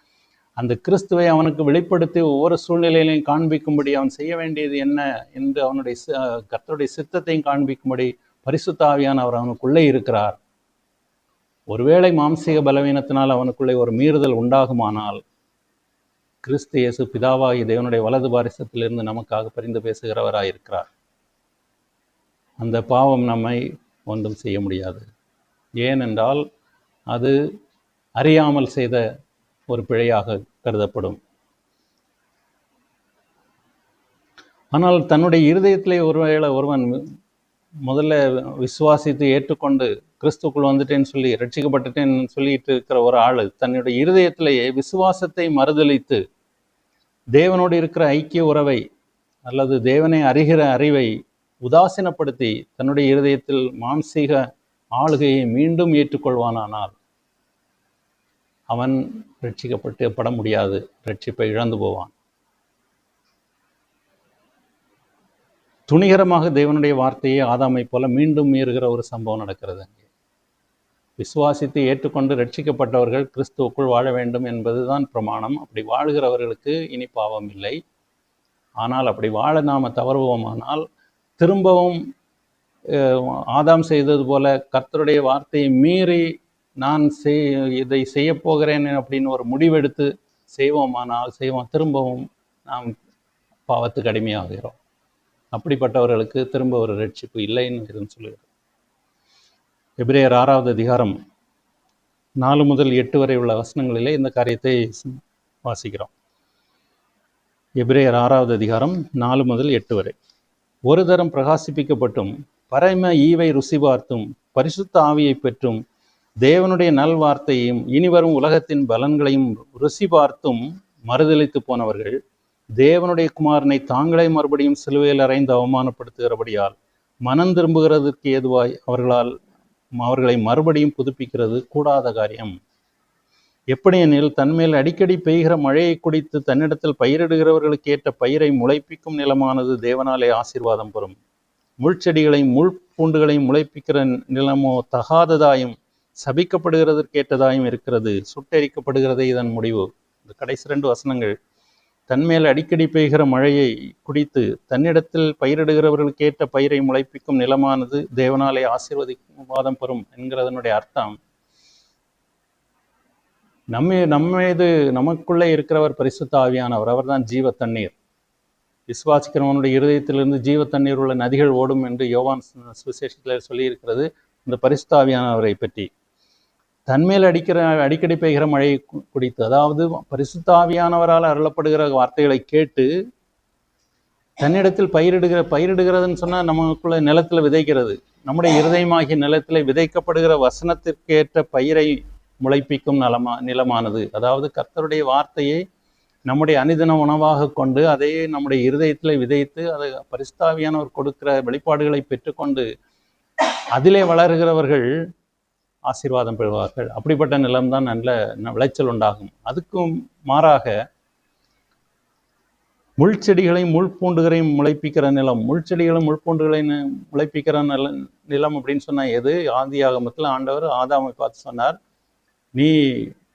அந்த கிறிஸ்துவை அவனுக்கு வெளிப்படுத்தி ஒவ்வொரு சூழ்நிலையிலையும் காண்பிக்கும்படி அவன் செய்ய வேண்டியது என்ன என்று அவனுடைய கர்த்தருடைய சித்தத்தையும் காண்பிக்கும்படி பரிசுத்த ஆவியானவர் அவனுக்குள்ளே இருக்கிறார். ஒருவேளை மாம்சீக பலவீனத்தினால் அவனுக்குள்ளே ஒரு மீறுதல் உண்டாகுமானால், கிறிஸ்து இயேசு பிதாவாகி தேவனுடைய வலது பாரிசத்திலிருந்து நமக்காக பரிந்து பேசுகிறவராயிருக்கிறார். அந்த பாவம் நம்மை ஒன்றும் செய்ய முடியாது. ஏனென்றால் அது அறியாமல் செய்த ஒரு பிழையாக கருதப்படும். ஆனால் தன்னுடைய இருதயத்திலே ஒருவேளை ஒருவன் முதல்ல விசுவாசித்து ஏற்றுக்கொண்டு கிறிஸ்துக்குள் வந்துட்டேன்னு சொல்லி ரட்சிக்கப்பட்டுட்டேன்னு சொல்லிட்டு இருக்கிற ஒரு ஆள் தன்னுடைய இருதயத்திலேயே விசுவாசத்தை மறுதலித்து தேவனோடு இருக்கிற ஐக்கிய உறவை அல்லது தேவனை அறிகிற அறிவை உதாசீனப்படுத்தி தன்னுடைய இருதயத்தில் மாம்சீக ஆளுகையை மீண்டும் ஏற்றுக்கொள்வானானால் அவன் ரட்சிக்கப்பட முடியாது, ரட்சிப்பை இழந்து போவான். துணிகரமாக தேவனுடைய வார்த்தையை ஆதாமை போல மீண்டும் மீறுகிற ஒரு சம்பவம் நடக்கிறது அங்கே. விசுவாசித்து ஏற்றுக்கொண்டு ரட்சிக்கப்பட்டவர்கள் கிறிஸ்துவுக்குள் வாழ வேண்டும் என்பதுதான் பிரமாணம். அப்படி வாழ்கிறவர்களுக்கு இனி பாவம் இல்லை. ஆனால் அப்படி வாழ நாம் தவறுவோமானால் திரும்பவும் ஆதாம் செய்தது போல கர்த்தருடைய வார்த்தையை மீறி நான் இதை செய்ய போகிறேன் அப்படின்னு ஒரு முடிவெடுத்து செய்வோமானால் திரும்பவும் நாம் பாவத்துக்கு அடிமையாகிறோம். அப்படிப்பட்டவர்களுக்கு திரும்ப ஒரு ரட்சிப்பு இல்லைன்னு சொல்லுகிறோம். எபிரேயர் 6வது அதிகாரம் 4 முதல் 8 வரை உள்ள வசனங்களிலே இந்த காரியத்தை வாசிக்கிறோம். எபிரேயர் 6வது அதிகாரம் 4 முதல் 8 வரை. ஒரு தரம் பிரகாசிப்பிக்கப்பட்டும் பரம ஈவை ருசி பார்த்தும் பரிசுத்த ஆவியை பெற்றும் தேவனுடைய நல்வார்த்தையையும் இனிவரும் உலகத்தின் பலன்களையும் ருசி பார்த்தும் மறுதலித்து போனவர்கள் தேவனுடைய குமாரனை தாங்களே மறுபடியும் சிலுவையில் அறைந்து அவமானப்படுத்துகிறபடியால் மனம் திரும்புகிறதற்கு ஏதுவாய் அவர்களை மறுபடியும் புதுப்பிக்கிறது கூடாத காரியம். எப்படியெனில் தன்மேல் அடிக்கடி பெய்கிற மழையை குடித்து தன்னிடத்தில் பயிரிடுகிறவர்களுக்கு ஏற்ற பயிரை முளைப்பிக்கும் நிலமானது தேவனாலே ஆசீர்வாதம் பெறும். முள்செடிகளையும் முள்பூண்டுகளையும் முளைப்பிக்கிற நிலமோ தகாததாயும் சபிக்கப்படுகிறதற்கேற்றதாயும் இருக்கிறது, சுட்டெரிக்கப்படுகிறதே இதன் முடிவு. இந்த கடைசி 2 வசனங்கள் தன்மேல் அடிக்கடி பெய்கிற மழையை குடித்து தன்னிடத்தில் பயிரிடுகிறவர்களுக்கு ஏற்ற பயிரை முளைப்பிக்கும் நிலமானது தேவனாலே ஆசீர்வாதம் பெறும் என்கிறதனுடைய அர்த்தம், நம்மீது நமக்குள்ளே இருக்கிறவர் பரிசுத்த ஆவியானவர். அவர்தான் ஜீவ தண்ணீர். விசுவாசிக்கிறவனுடைய இருதயத்திலிருந்து ஜீவ தண்ணீர் உள்ள நதிகள் ஓடும் என்று யோவான் சுவிசேஷத்தில் சொல்லியிருக்கிறது இந்த பரிசுத்த ஆவியானவரை பற்றி. தன்மேல் அடிக்கடி பெய்கிற மழையை குடித்து, அதாவது பரிசுத்த ஆவியானவரால் அருளப்படுகிற வார்த்தைகளை கேட்டு தன்னிடத்தில் பயிரிடுகிறதுன்னு சொன்னால் நமக்குள்ள நிலத்தில் விதைக்கிறது. நம்முடைய இருதயமாகிய நிலத்தில் விதைக்கப்படுகிற வசனத்திற்கேற்ற பயிரை முளைப்பிக்கும் நிலமானது. அதாவது கர்த்தருடைய வார்த்தையை நம்முடைய அனுதின உணவாக கொண்டு அதையே நம்முடைய இருதயத்தில் விதைத்து அதை பரிசுத்த ஆவியானவர் கொடுக்கிற வெளிப்பாடுகளை பெற்றுக்கொண்டு அதிலே வளர்கிறவர்கள் ஆசீர்வாதம் பெறுவார்கள். அப்படிப்பட்ட நிலம்தான் நல்ல விளைச்சல் உண்டாகும். அதுக்கும் மாறாக முள்செடிகளையும் முள்பூண்டுகளையும் முளைப்பிக்கிற நிலம், முள்செடிகளும் முள்பூண்டுகளையும் முளைப்பிக்கிற நிலம் அப்படின்னு சொன்னால் எது? ஆதியாகமத்தில் ஆண்டவர் ஆதாமை பார்த்து சொன்னார், நீ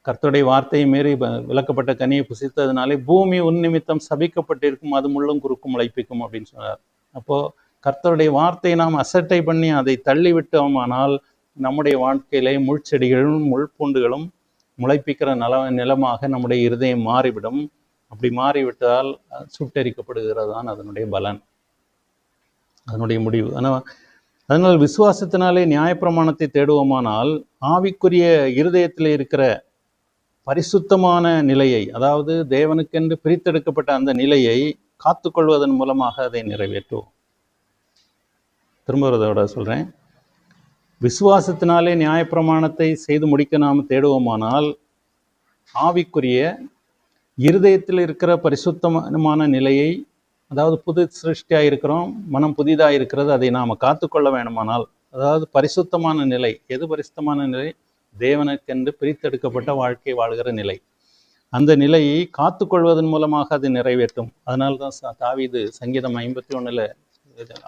கர்த்தருடைய வார்த்தையை மீறி விளக்கப்பட்ட கனியை புசித்ததுனாலே பூமி உன் நிமித்தம் சபிக்கப்பட்டிருக்கும், அது முள்ளும் குறுக்கும் முளைப்பிக்கும் அப்படின்னு சொன்னார். அப்போது கர்த்தருடைய வார்த்தையை நாம் அசட்டை பண்ணி அதை தள்ளி விட்டோமானால் நம்முடைய வாழ்க்கையிலே முள்செடிகளும் முள்பூண்டுகளும் முளைப்பிக்கிற நிலமாக நம்முடைய இருதயம் மாறிவிடும். அப்படி மாறிவிட்டால் சுட்டெரிக்கப்படுகிறது தான் அதனுடைய பலன், அதனுடைய முடிவு. அதனால் விசுவாசத்தினாலே நியாயப்பிரமாணத்தை தேடுவோமானால் ஆவிக்குரிய இருதயத்தில் இருக்கிற பரிசுத்தமான நிலையை, அதாவது தேவனுக்கென்று பிரித்தெடுக்கப்பட்ட அந்த நிலையை காத்துக்கொள்வதன் மூலமாக அதை நிறைவேற்றுவோம். திரும்புறதோட சொல்கிறேன், விசுவாசத்தினாலே நியாயப்பிரமாணத்தை செய்து முடிக்க நாம் தேடுவோமானால் ஆவிக்குரிய இருதயத்தில் இருக்கிற பரிசுத்தமான நிலையை, அதாவது புது சிருஷ்டியாக இருக்கிறோம், மனம் புதிதாக இருக்கிறது, அதை நாம் காத்துக்கொள்ள வேண்டுமானால், அதாவது பரிசுத்தமான நிலை. எது பரிசுத்தமான நிலை? தேவனுக்கென்று பிரித்தெடுக்கப்பட்ட வாழ்க்கை வாழ்கிற நிலை. அந்த நிலையை காத்துக்கொள்வதன் மூலமாக அது நிறைவேற்றும். அதனால்தான் தாவீது சங்கீதம் 51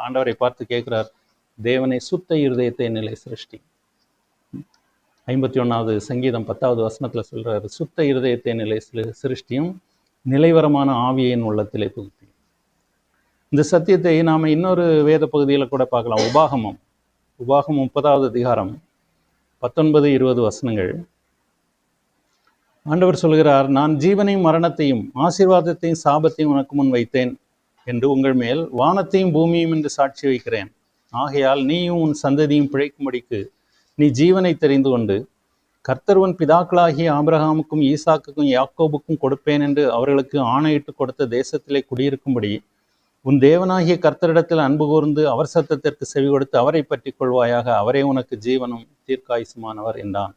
ஆண்டவரை பார்த்து கேட்கிறார், தேவனை சுத்த இருதயத்தை நிலை சிருஷ்டி. 51வது சங்கீதம் 10வது வசனத்தில் சொல்றாரு, சுத்த இருதயத்தை நிலை சிருஷ்டியும் நிலைவரமான ஆவியின் உள்ளத்திலே புகுத்தி. இந்த சத்தியத்தை நாம் இன்னொரு வேத பகுதியில் கூட பார்க்கலாம். உபாகமம் 30வது அதிகாரம் 19-20 வசனங்கள். ஆண்டவர் சொல்கிறார், நான் ஜீவனையும் மரணத்தையும் ஆசீர்வாதத்தையும் சாபத்தையும் உனக்கு முன் வைத்தேன் என்று உங்கள் மேல் வானத்தையும் பூமியும் என்று சாட்சி வைக்கிறேன். ஆகையால் நீயும் உன் சந்ததியும் பிழைக்கும்படிக்கு நீ ஜீவனை தெரிந்து கொண்டு கர்த்தர் உன் பிதாக்களாகிய ஆபிரகாமுக்கும் ஈசாக்குக்கும் யாக்கோபுக்கும் கொடுப்பேன் என்று அவர்களுக்கு ஆணையிட்டு கொடுத்த தேசத்திலே குடியிருக்கும்படி உன் தேவனாகிய கர்த்தரிடத்தில் அன்பு கூர்ந்து அவர் சத்தத்திற்கு செவி கொடுத்து அவரை பற்றி கொள்வாயாக, அவரே உனக்கு ஜீவனும் தீர்க்காயுசுமானவர் என்றான்.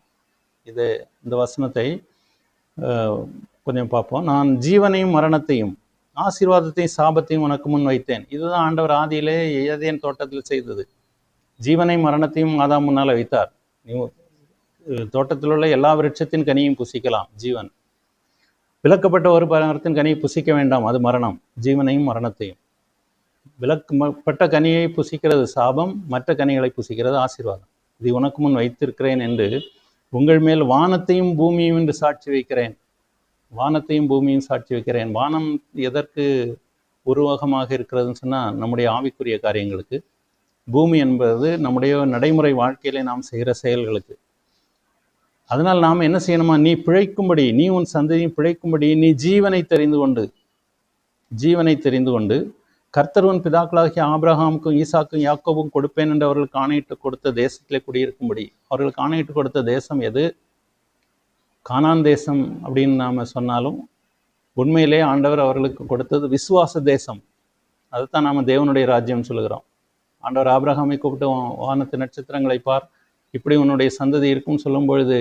இந்த வசனத்தை கொஞ்சம் பார்ப்போம். நான் ஜீவனையும் மரணத்தையும் ஆசீர்வாதத்தையும் சாபத்தையும் உனக்கு முன் வைத்தேன். இதுதான் ஆண்டவர் ஆதியிலே ஏதேன் தோட்டத்தில் செய்தது. ஜீவனையும் மரணத்தையும் ஆதாம் முன்னால் வைத்தார். நீ தோட்டத்தில் உள்ள எல்லா விருட்சத்தின் கனியும் புசிக்கலாம், ஜீவன். விலக்கப்பட்ட ஒரு மரத்தின் கனியை புசிக்க வேண்டாம், அது மரணம். ஜீவனையும் மரணத்தையும். விலக்கப்பட்ட கனியை புசிக்கிறது சாபம், மற்ற கனிகளை புசிக்கிறது ஆசீர்வாதம். இது உனக்கு முன் வைத்திருக்கிறேன் என்று உங்கள் மேல் வானத்தையும் பூமியும் என்று சாட்சி வைக்கிறேன். வானத்தையும் பூமியும் சாட்சி வைக்கிறேன். வானம் எதற்கு உருவகமாக இருக்கிறதுன்னு சொன்னால் நம்முடைய ஆவிக்குரிய காரியங்களுக்கு. பூமி என்பது நம்முடைய நடைமுறை வாழ்க்கையிலே நாம் செய்கிற செயல்களுக்கு. அதனால் நாம் என்ன செய்யணுமா? நீ பிழைக்கும்படி, நீ உன் சந்ததியும் பிழைக்கும்படி நீ ஜீவனை தெரிந்து கொண்டு கர்த்தர் உன் பிதாக்களாகிய ஆபிரகாமுக்கும் ஈசாக்கும் யாக்கோபும் கொடுப்பேன் என்று அவர்களுக்கு ஆணையிட்டு கொடுத்த தேசத்திலே குடியிருக்கும்படி. அவர்களுக்கு ஆணையிட்டு கொடுத்த தேசம் எது? கானான் தேசம் அப்படின்னு நாம் சொன்னாலும் உண்மையிலே ஆண்டவர் அவர்களுக்கு கொடுத்தது விசுவாச தேசம். அதுதான் நாம் தேவனுடைய ராஜ்யம் சொல்லுகிறோம். ஆண்டவர் ஆபிரகாமை கூப்பிட்டு வானத்து நட்சத்திரங்களை பார், இப்படி உன்னுடைய சந்ததி இருக்கும்னு சொல்லும் பொழுது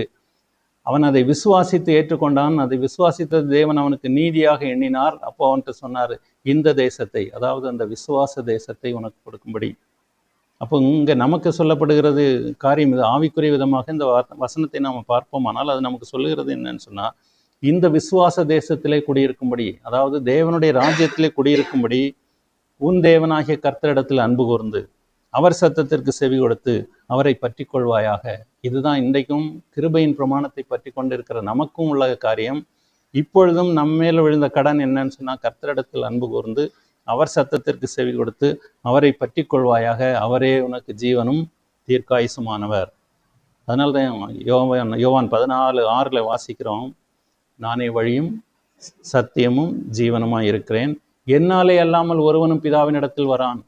அவன் அதை விசுவாசித்து ஏற்றுக்கொண்டான். அதை விசுவாசித்த தேவன் அவனுக்கு நீதியாக எண்ணினார். அப்போ அவன்கிட்ட சொன்னார், இந்த தேசத்தை, அதாவது அந்த விசுவாச தேசத்தை உனக்கு கொடுக்கும்படி. அப்போ இங்கே நமக்கு சொல்லப்படுகிறது காரியம் இது. ஆவிக்குரிய விதமாக இந்த வசனத்தை நாம் பார்ப்போம். ஆனால் அது நமக்கு சொல்லுகிறது என்னன்னு சொன்னால், இந்த விசுவாச தேசத்திலே குடியிருக்கும்படி, அதாவது தேவனுடைய ராஜ்யத்திலே குடியிருக்கும்படி உன் தேவனாகிய கர்த்தரிடத்தில் அன்பு கூர்ந்து அவர் சத்தத்திற்கு செவி கொடுத்து அவரை பற்றி கொள்வாயாக. இதுதான் இன்றைக்கும் கிருபையின் பிரமாணத்தை பற்றி கொண்டிருக்கிற நமக்கும் உள்ள காரியம். இப்பொழுதும் நம்மேல விழுந்த கடன் என்னன்னு சொன்னால், கர்த்தரிடத்தில் அன்பு கூர்ந்து அவர் சத்தத்திற்கு செவி கொடுத்து அவரை பற்றி கொள்வாயாக. அவரே உனக்கு ஜீவனும் தீர்க்காயுசுமானவர். அதனால தான் யோவான் 14:6 வாசிக்கிறோம், நானே வழியும் சத்தியமும் ஜீவனுமாய் இருக்கிறேன், என்னாலே அல்லாமல் ஒருவனும் பிதாவினிடத்தில் வரான்.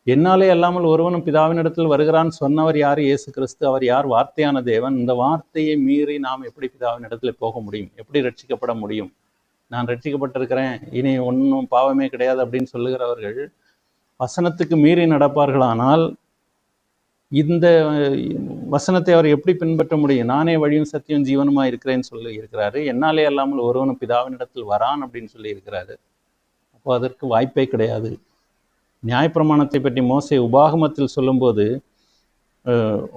என்னாலே அல்லாமல் ஒருவனும் பிதாவினிடத்தில் வருகிறான் சொன்னவர் யார்? இயேசு கிறிஸ்து. அவர் யார்? வார்த்தையான தேவன். இந்த வார்த்தையை மீறி நாம் எப்படி பிதாவினிடத்தில் போக முடியும்? எப்படி ரட்சிக்கப்பட முடியும்? நான் ரட்சிக்கப்பட்டிருக்கிறேன், இனி ஒன்றும் பாவமே கிடையாது அப்படின்னு சொல்லுகிறவர்கள் வசனத்துக்கு மீறி நடப்பார்களானால் இந்த வசனத்தை அவர் எப்படி பின்பற்ற முடியும்? நானே வழியும் சத்தியம் ஜீவனுமா இருக்கிறேன்னு சொல்லி இருக்கிறாரு. என்னாலே அல்லாமல் ஒருவனும் பிதாவினிடத்தில் வரான் அப்படின்னு சொல்லி இருக்கிறாரு. அப்போ அதற்கு வாய்ப்பே கிடையாது. நியாயப்பிரமாணத்தை பற்றி மோசே உபாகமத்தில் சொல்லும்போது,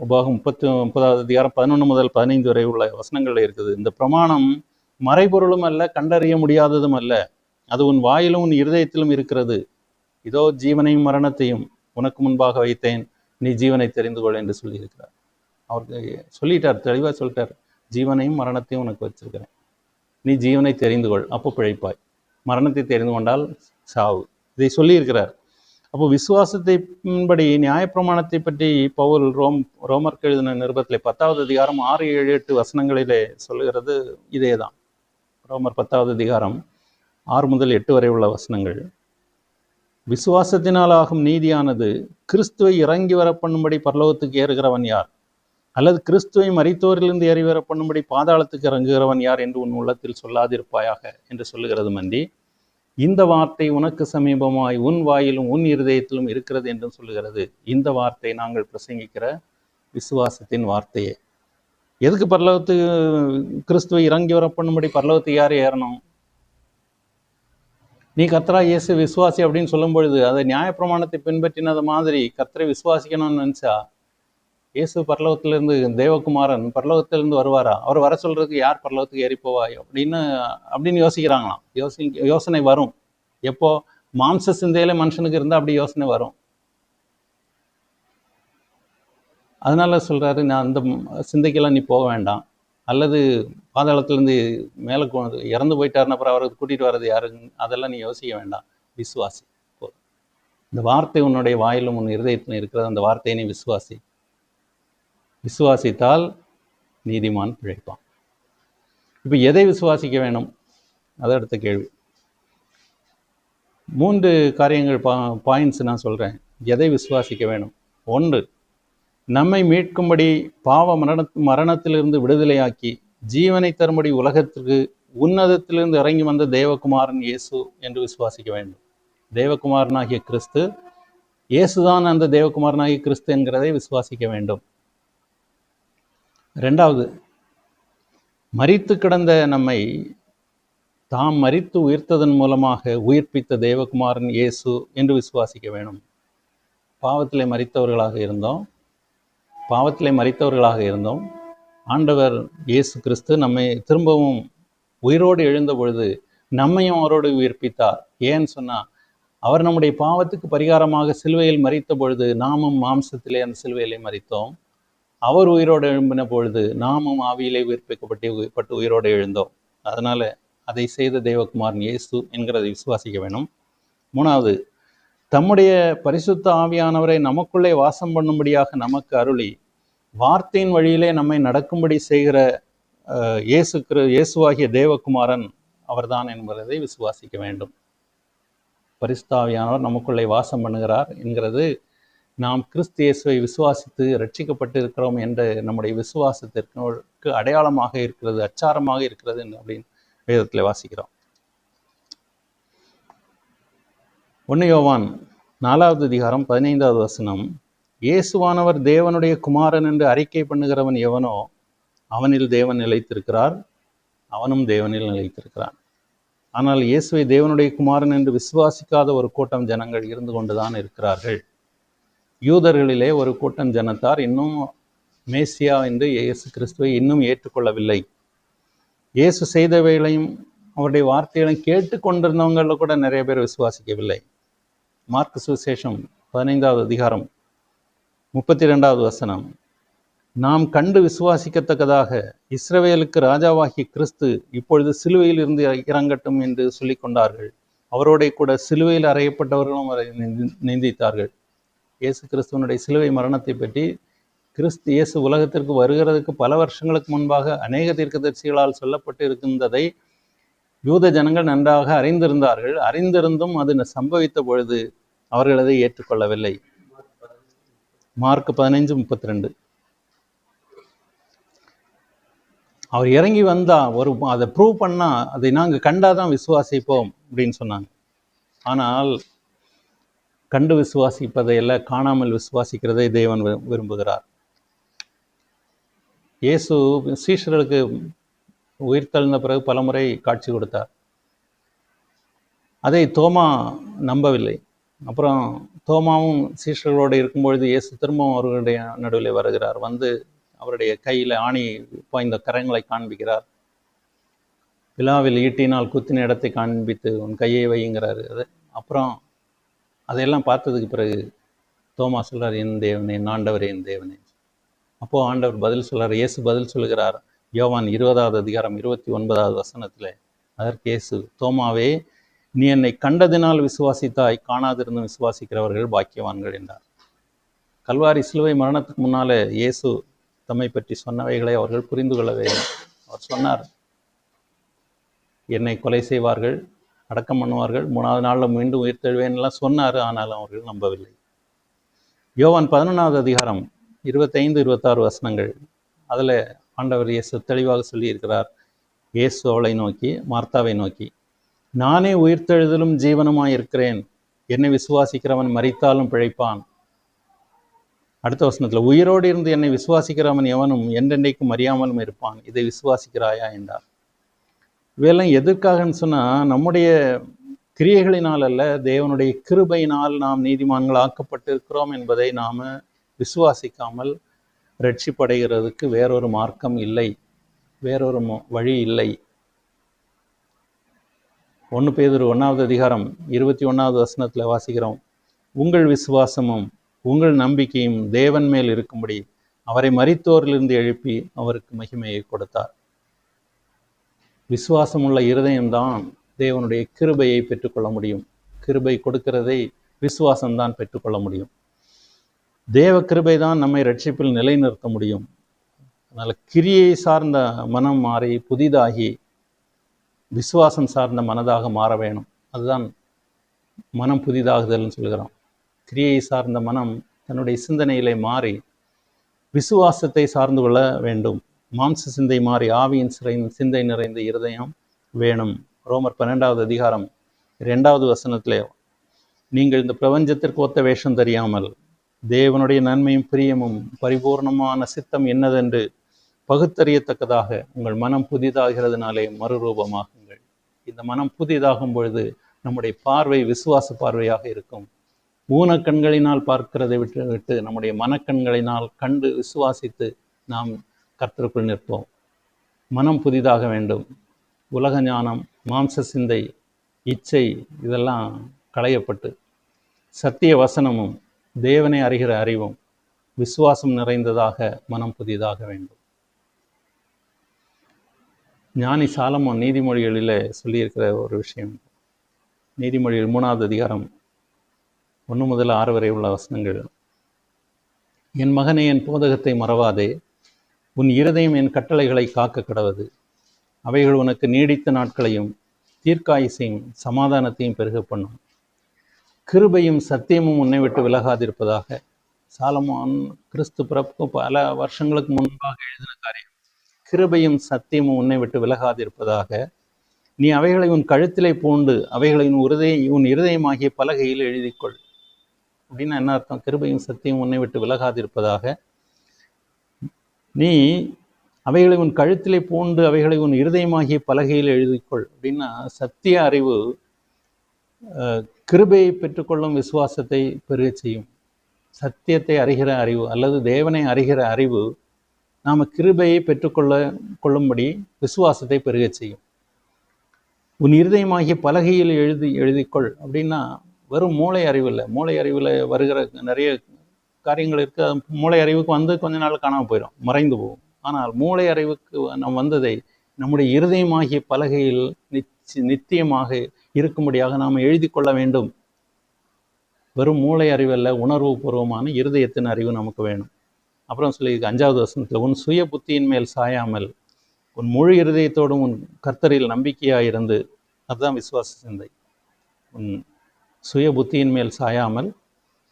உபாகம் 30வது அதிகாரம் 11 முதல் 15 வரை உள்ள வசனங்கள் இருக்குது. இந்த பிரமாணம் மறைபொருளும் அல்ல, கண்டறிய முடியாததும் அல்ல, அது உன் வாயிலும் உன் இருதயத்திலும் இருக்கிறது. இதோ ஜீவனையும் மரணத்தையும் உனக்கு முன்பாக வைத்தேன், நீ ஜீவனை தெரிந்து கொள் என்று சொல்லியிருக்கிறார். அவருக்கு சொல்லிட்டார், தெளிவாக சொல்லிட்டார், ஜீவனையும் மரணத்தையும் உனக்கு வச்சிருக்கிறேன், நீ ஜீவனை தெரிந்து கொள், அப்போ பிழைப்பாய், மரணத்தை தெரிந்து கொண்டால் சாவு. இதை சொல்லியிருக்கிறார். அப்போ விசுவாசத்தின்படி நியாயப்பிரமாணத்தை பற்றி பவுல் ரோமருக்கு எழுதின நிருபத்திலே 10வது அதிகாரம் 6, 7, 8 வசனங்களிலே சொல்லுகிறது இதே தான். ரோமர் 10வது அதிகாரம் 6 முதல் 8 வரை உள்ள வசனங்கள். விசுவாசத்தினால் ஆகும் நீதியானது கிறிஸ்துவை இறங்கி வர பண்ணும்படி பரலோகத்துக்கு ஏறுகிறவன் யார்? அல்லது கிறிஸ்துவை மரித்தோரிலிருந்து ஏறி வர பண்ணும்படி பாதாளத்துக்கு இறங்குகிறவன் யார் என்று உன் உள்ளத்தில் சொல்லாதிருப்பாயாக என்று சொல்லுகிறது மண்டி. இந்த வார்த்தை உனக்கு சமீபமாய் உன் வாயிலும் உன் இருதயத்திலும் இருக்கிறது என்றும் சொல்லுகிறது. இந்த வார்த்தை நாங்கள் பிரசங்கிக்கிற விசுவாசத்தின் வார்த்தையே. எதுக்கு பரலோகத்துக்கு கிறிஸ்துவை இறங்கி வர பண்ணும்படி பரலோகத்துக்கு யார் ஏறணும்? நீ கர்த்தரா இயேசு விசுவாசி அப்படின்னு சொல்லும் பொழுது அதை நியாயப்பிரமாணத்தை பின்பற்றினது மாதிரி கர்த்தரை விசுவாசிக்கணும்னு நினச்சா, இயேசு பரலோகத்திலிருந்து தேவகுமாரன் பரலோகத்திலிருந்து வருவாரா? அவர் வர சொல்றதுக்கு யார் பரலோகத்துக்கு ஏறி போவாய் அப்படின்னு யோசிக்கிறாங்களாம். யோசனை வரும். எப்போ? மாம்ச சிந்தையில மனுஷனுக்கு இருந்தால் அப்படி யோசனை வரும். அதனால சொல்றாரு, நான் அந்த சிந்தைக்கெல்லாம் நீ போக வேண்டாம். அல்லது பாதாளத்திலேருந்து மேலே இறந்து போயிட்டாருன்னு அப்புறம் அவரை கூட்டிகிட்டு வர்றது யாருன்னு அதெல்லாம் நீ யோசிக்க வேண்டாம். விசுவாசி போதும். இந்த வார்த்தை உன்னுடைய வாயிலும் உன் இருதயத்திலும் இருக்கிறது. அந்த வார்த்தையை நீ விசுவாசி. விசுவாசித்தால் நீதிமான் பிழைப்பான். இப்போ எதை விசுவாசிக்க வேணும்? அது அடுத்த கேள்வி. 3 காரியங்கள் பாயிண்ட்ஸ் நான் சொல்கிறேன். எதை விசுவாசிக்க வேணும்? 1, நம்மை மீட்கும்படி பாவ மரணத்திலிருந்து விடுதலையாக்கி ஜீவனை தரும்படி உலகத்திற்கு உன்னதத்திலிருந்து இறங்கி வந்த தேவகுமாரன் இயேசு என்று விசுவாசிக்க வேண்டும். தேவகுமாரனாகிய கிறிஸ்து, இயேசுதான் அந்த தேவகுமாரனாகிய கிறிஸ்து என்கிறதை விசுவாசிக்க வேண்டும். 2வது, மரித்து கிடந்த நம்மை தாம் மரித்து உயிர்த்ததன் மூலமாக உயிர்ப்பித்த தேவகுமாரன் இயேசு என்று விசுவாசிக்க வேணும். பாவத்திலே மரித்தவர்களாக இருந்தோம். ஆண்டவர் இயேசு கிறிஸ்து நம்மை திரும்பவும் உயிரோடு எழுந்த பொழுது நம்மையும் அவரோடு உயிர்ப்பித்தார். ஏன்னு சொன்னால், அவர் நம்முடைய பாவத்துக்கு பரிகாரமாக சிலுவையில் மரித்த பொழுது நாமும் மாம்சத்திலே அந்த சிலுவையிலே மரித்தோம். அவர் உயிரோடு எழும்பின பொழுது நாமும் ஆவியிலே உயிர்ப்பிக்கப்பட்டு உயிரோடு எழுந்தோம். அதனால அதை செய்த தேவகுமாரன் இயேசு என்கிறதை விசுவாசிக்க வேணும். 3வது, தம்முடைய பரிசுத்த ஆவியானவரை நமக்குள்ளே வாசம் பண்ணும்படியாக நமக்கு அருளி வார்த்தையின் வழியிலே நம்மை நடக்கும்படி செய்கிற இயேசுவாகிய தேவகுமாரன் அவர்தான் என்பதை விசுவாசிக்க வேண்டும். பரிசுத்தாவியானவர் நமக்குள்ளே வாசம் பண்ணுகிறார் என்கிறது நாம் கிறிஸ்து இயேசுவை விசுவாசித்து ரட்சிக்கப்பட்டு இருக்கிறோம் என்ற நம்முடைய விசுவாசத்திற்கு அடையாளமாக இருக்கிறது, அச்சாரமாக இருக்கிறது அப்படின்னு வேதத்தில் வாசிக்கிறோம். 1 யோவான் 4வது அதிகாரம் 15வது வசனம், இயேசுவானவர் தேவனுடைய குமாரன் என்று அறிக்கை பண்ணுகிறவன் எவனோ அவனில் தேவன் நிலைத்திருக்கிறார், அவனும் தேவனில் நிலைத்திருக்கிறான். ஆனால் இயேசுவை தேவனுடைய குமாரன் என்று விசுவாசிக்காத ஒரு கூட்டம் ஜனங்கள் இருந்து கொண்டுதான் இருக்கிறார்கள். யூதர்களிலே ஒரு கூட்டம் ஜனத்தார் இன்னும் மேசியா என்று இயேசு கிறிஸ்துவை இன்னும் ஏற்றுக்கொள்ளவில்லை. இயேசு செய்தவைகளையும் அவருடைய வார்த்தைகளையும் கேட்டுக்கொண்டிருந்தவங்கள கூட நிறைய பேர் விசுவாசிக்கவில்லை. மார்க்கு சுவிசேஷம் 15வது அதிகாரம் 32வது வசனம், நாம் கண்டு விசுவாசிக்கத்தக்கதாக இஸ்ரவேலுக்கு ராஜாவாகிய கிறிஸ்து இப்பொழுது சிலுவையில் இருந்து இறங்கட்டும் என்று சொல்லி கொண்டார்கள். அவரோட கூட சிலுவையில் அறையப்பட்டவர்களும் அவரை நிந்தித்தார்கள். இயேசு கிறிஸ்துவனுடைய சிலுவை மரணத்தை பற்றி கிறிஸ்து இயேசு உலகத்திற்கு வருகிறதுக்கு பல வருஷங்களுக்கு முன்பாக அநேக தீர்க்கதரிசிகளால் சொல்லப்பட்டு இருக்கின்றதை யூத ஜனங்கள் நன்றாக அறிந்திருந்தார்கள். அறிந்திருந்தும் அது சம்பவித்த பொழுது அவர்கள் அதை ஏற்றுக்கொள்ளவில்லை. மார்க் 15:32, அவர் இறங்கி வந்தா அதை ப்ரூவ் பண்ணா அதை நாங்கள் கண்டாதான் விசுவாசிப்போம் அப்படின்னு சொன்னாங்க. ஆனால் கண்டு விசுவாசிப்பதையெல்லாம் காணாமல் விசுவாசிக்கிறதை தேவன் விரும்புகிறார். இயேசு சீஷர்களுக்கு உயிர் தழுந்த பிறகு பலமுறை காட்சி கொடுத்தார். அதை தோமா நம்பவில்லை. அப்புறம் தோமாவும் சீஷர்களோடு இருக்கும்பொழுது இயேசு திரும்பவும் அவர்களுடைய நடுவில் வருகிறார். வந்து அவருடைய கையில் ஆணி பாய்ந்த கரங்களை காண்பிக்கிறார். விழாவில் ஈட்டினால் குத்தின இடத்தை காண்பித்து உன் கையை வைங்கிறாரு. அப்புறம் அதையெல்லாம் பார்த்ததுக்கு பிறகு தோமா சொல்கிறார், என் தேவனே, என் ஆண்டவரே, என் தேவனே. அப்போது ஆண்டவர் பதில் சொல்கிறார், இயேசு பதில் சொல்கிறார். யோவான் 20வது அதிகாரம் 29வது வசனத்தில் அதற்கு இயேசு, தோமாவே, நீ என்னை கண்டதினால் விசுவாசித்தாய், காணாதிருந்து விசுவாசிக்கிறவர்கள் பாக்கியவான்கள் என்றார். கல்வாரி சிலுவை மரணத்துக்கு முன்னாலே இயேசு தம்மை பற்றி சொன்னவைகளை அவர்கள் புரிந்து கொள்ளவே. அவர் சொன்னார், என்னை கொலை செய்வார்கள், அடக்கம் பண்ணுவார்கள், 3வது நாளில் மீண்டும் உயிர் தெழுவேன்லாம் சொன்னார். ஆனாலும் அவர்கள் நம்பவில்லை. யோவான் 11வது அதிகாரம் 25-26 வசனங்கள், அதில் ஆண்டவர் இயேசு தெளிவாக சொல்லியிருக்கிறார். இயேசு அவளை நோக்கி, மார்த்தாவை நோக்கி, நானே உயிர்த்தெழுதலும் ஜீவனுமாய் இருக்கிறேன், என்னை விசுவாசிக்கிறவன் மரித்தாலும் பிழைப்பான். அடுத்த வசனத்தில், உயிரோடு இருந்து என்னை விசுவாசிக்கிறவன் எவனும் என்றென்றைக்கும் அறியாமலும் இருப்பான், இதை விசுவாசிக்கிறாயா என்றார். இவையெல்லாம் எதற்காகன்னு சொன்னால், நம்முடைய கிரியைகளினால் அல்ல, தேவனுடைய கிருபையினால் நாம் நீதிமான்கள் ஆக்கப்பட்டிருக்கிறோம் என்பதை நாம் விசுவாசிக்காமல் ரட்சிப்படைகிறதுக்கு வேறொரு மார்க்கம் இல்லை, வேறொரு வழி இல்லை. 1 பேதுரு 1வது அதிகாரம் 21வது வசனத்தில் வாசிக்கிறோம், உங்கள் விசுவாசமும் உங்கள் நம்பிக்கையும் தேவன் மேல் இருக்கும்படி அவரை மரித்தோரிலிருந்து எழுப்பி அவருக்கு மகிமையை கொடுத்தார். விசுவாசமுள்ள இருதயம்தான் தேவனுடைய கிருபையை பெற்றுக்கொள்ள முடியும். கிருபை கொடுக்கிறதை விசுவாசம்தான் பெற்றுக்கொள்ள முடியும். தேவ கிருபை தான் நம்மை ரட்சிப்பில் நிலைநிறுத்த முடியும். அதனால் கிரியை சார்ந்த மனம் மாறி புதிதாகி விசுவாசம் சார்ந்த மனதாக மாற வேணும். அதுதான் மனம் புதிதாகுதல்னு சொல்கிறோம். கிரியை சார்ந்த மனம் தன்னுடைய சிந்தனையிலே மாறி விசுவாசத்தை சார்ந்து கொள்ள வேண்டும். மாம்ச சிந்தை மாறி ஆவியின் சிந்தை நிறைந்த இருதயம் வேணும். ரோமர் 12வது அதிகாரம் 2வது வசனத்திலே, நீங்கள் இந்த பிரபஞ்சத்திற்கு ஒத்த வேஷம் தெரியாமல் தேவனுடைய நன்மையும் பிரியமும் பரிபூர்ணமான சித்தம் என்னதென்று பகுத்தறியத்தக்கதாக உங்கள் மனம் புதிதாகிறதுனாலே மறுரூபமாகுங்கள். இந்த மனம் புதிதாகும் பொழுது நம்முடைய பார்வை விசுவாச பார்வையாக இருக்கும். ஊனக்கண்களினால் பார்க்கிறதை விட்டு நம்முடைய மனக்கண்களினால் கண்டு விசுவாசித்து நாம் கர்த்தருக்குள் நிற்போம். மனம் புதிதாக வேண்டும். உலக ஞானம், மாம்ச சிந்தை, இச்சை இதெல்லாம் களையப்பட்டு சத்திய வசனமும் தேவனை அறிகிற அறிவும் விசுவாசம் நிறைந்ததாக மனம் புதிதாக வேண்டும். ஞானி சாலமோன் நீதிமொழிகளில் சொல்லியிருக்கிற ஒரு விஷயம், நீதிமொழிகள் 3வது அதிகாரம் 1 முதல் 6 வரை உள்ள வசனங்கள், என் மகனே, என் போதகத்தை மறவாதே, உன் இருதயம் என் கட்டளைகளை காக்க கடவது. அவைகள் உனக்கு நீடித்த நாட்களையும் தீர்க்காயுசையும் சமாதானத்தையும் பெருக பண்ணும். கிருபையும் சத்தியமும் உன்னை விட்டு விலகாதிருப்பதாக. சாலமோன் கிறிஸ்து பிறப்புக்கு பல வருஷங்களுக்கு முன்பாக எழுதின காரியம். கிருபையும் சத்தியமும் உன்னை விட்டு விலகாதிருப்பதாக. நீ அவைகளை உன் கழுத்திலே பூண்டு அவைகளை உன் இருதயமாகிய பலகையில் எழுதிக்கொள். அப்படின்னா என்ன அர்த்தம்? கிருபையும் சத்தியம் உன்னை விட்டு விலகாதிருப்பதாக. நீ அவைகளை உன் கழுத்திலே பூண்டு அவைகளை உன் இருதயமாகிய பலகையில் எழுதிக்கொள். அப்படின்னா சத்திய அறிவு கிருபையை பெற்றுக்கொள்ளும் விசுவாசத்தை பெருக செய்யும். சத்தியத்தை அறிகிற அறிவு அல்லது தேவனை அறிகிற அறிவு நாம் கிருபையை கொள்ளும்படி விசுவாசத்தை பெருக செய்யும். உன் இருதயமாகிய பலகையில் எழுதிக்கொள். அப்படின்னா வெறும் மூளை அறிவு இல்லை. மூளை அறிவில் வருகிற நிறைய காரியங்கள் இருக்குது. அது மூளை அறிவுக்கு வந்து கொஞ்ச நாள் காணாமல் போயிடும், மறைந்து போகும். ஆனால் மூளை அறிவுக்கு நாம் வந்ததை நம்முடைய இருதயமாகிய பலகையில் நித்தியமாக இருக்கும்படியாக நாம் எழுதி கொள்ள வேண்டும். வெறும் மூளை அறிவல்ல, உணர்வு பூர்வமான இருதயத்தின் அறிவு நமக்கு வேணும். அப்புறம் சொல்லி 5வது வசனத்தில், உன் சுய புத்தியின் மேல் சாயாமல் உன் முழு இருதயத்தோடும் உன் கர்த்தரில் நம்பிக்கையாயிருந்து, அதுதான் விசுவாச சிந்தை. உன் சுய புத்தியின் மேல் சாயாமல்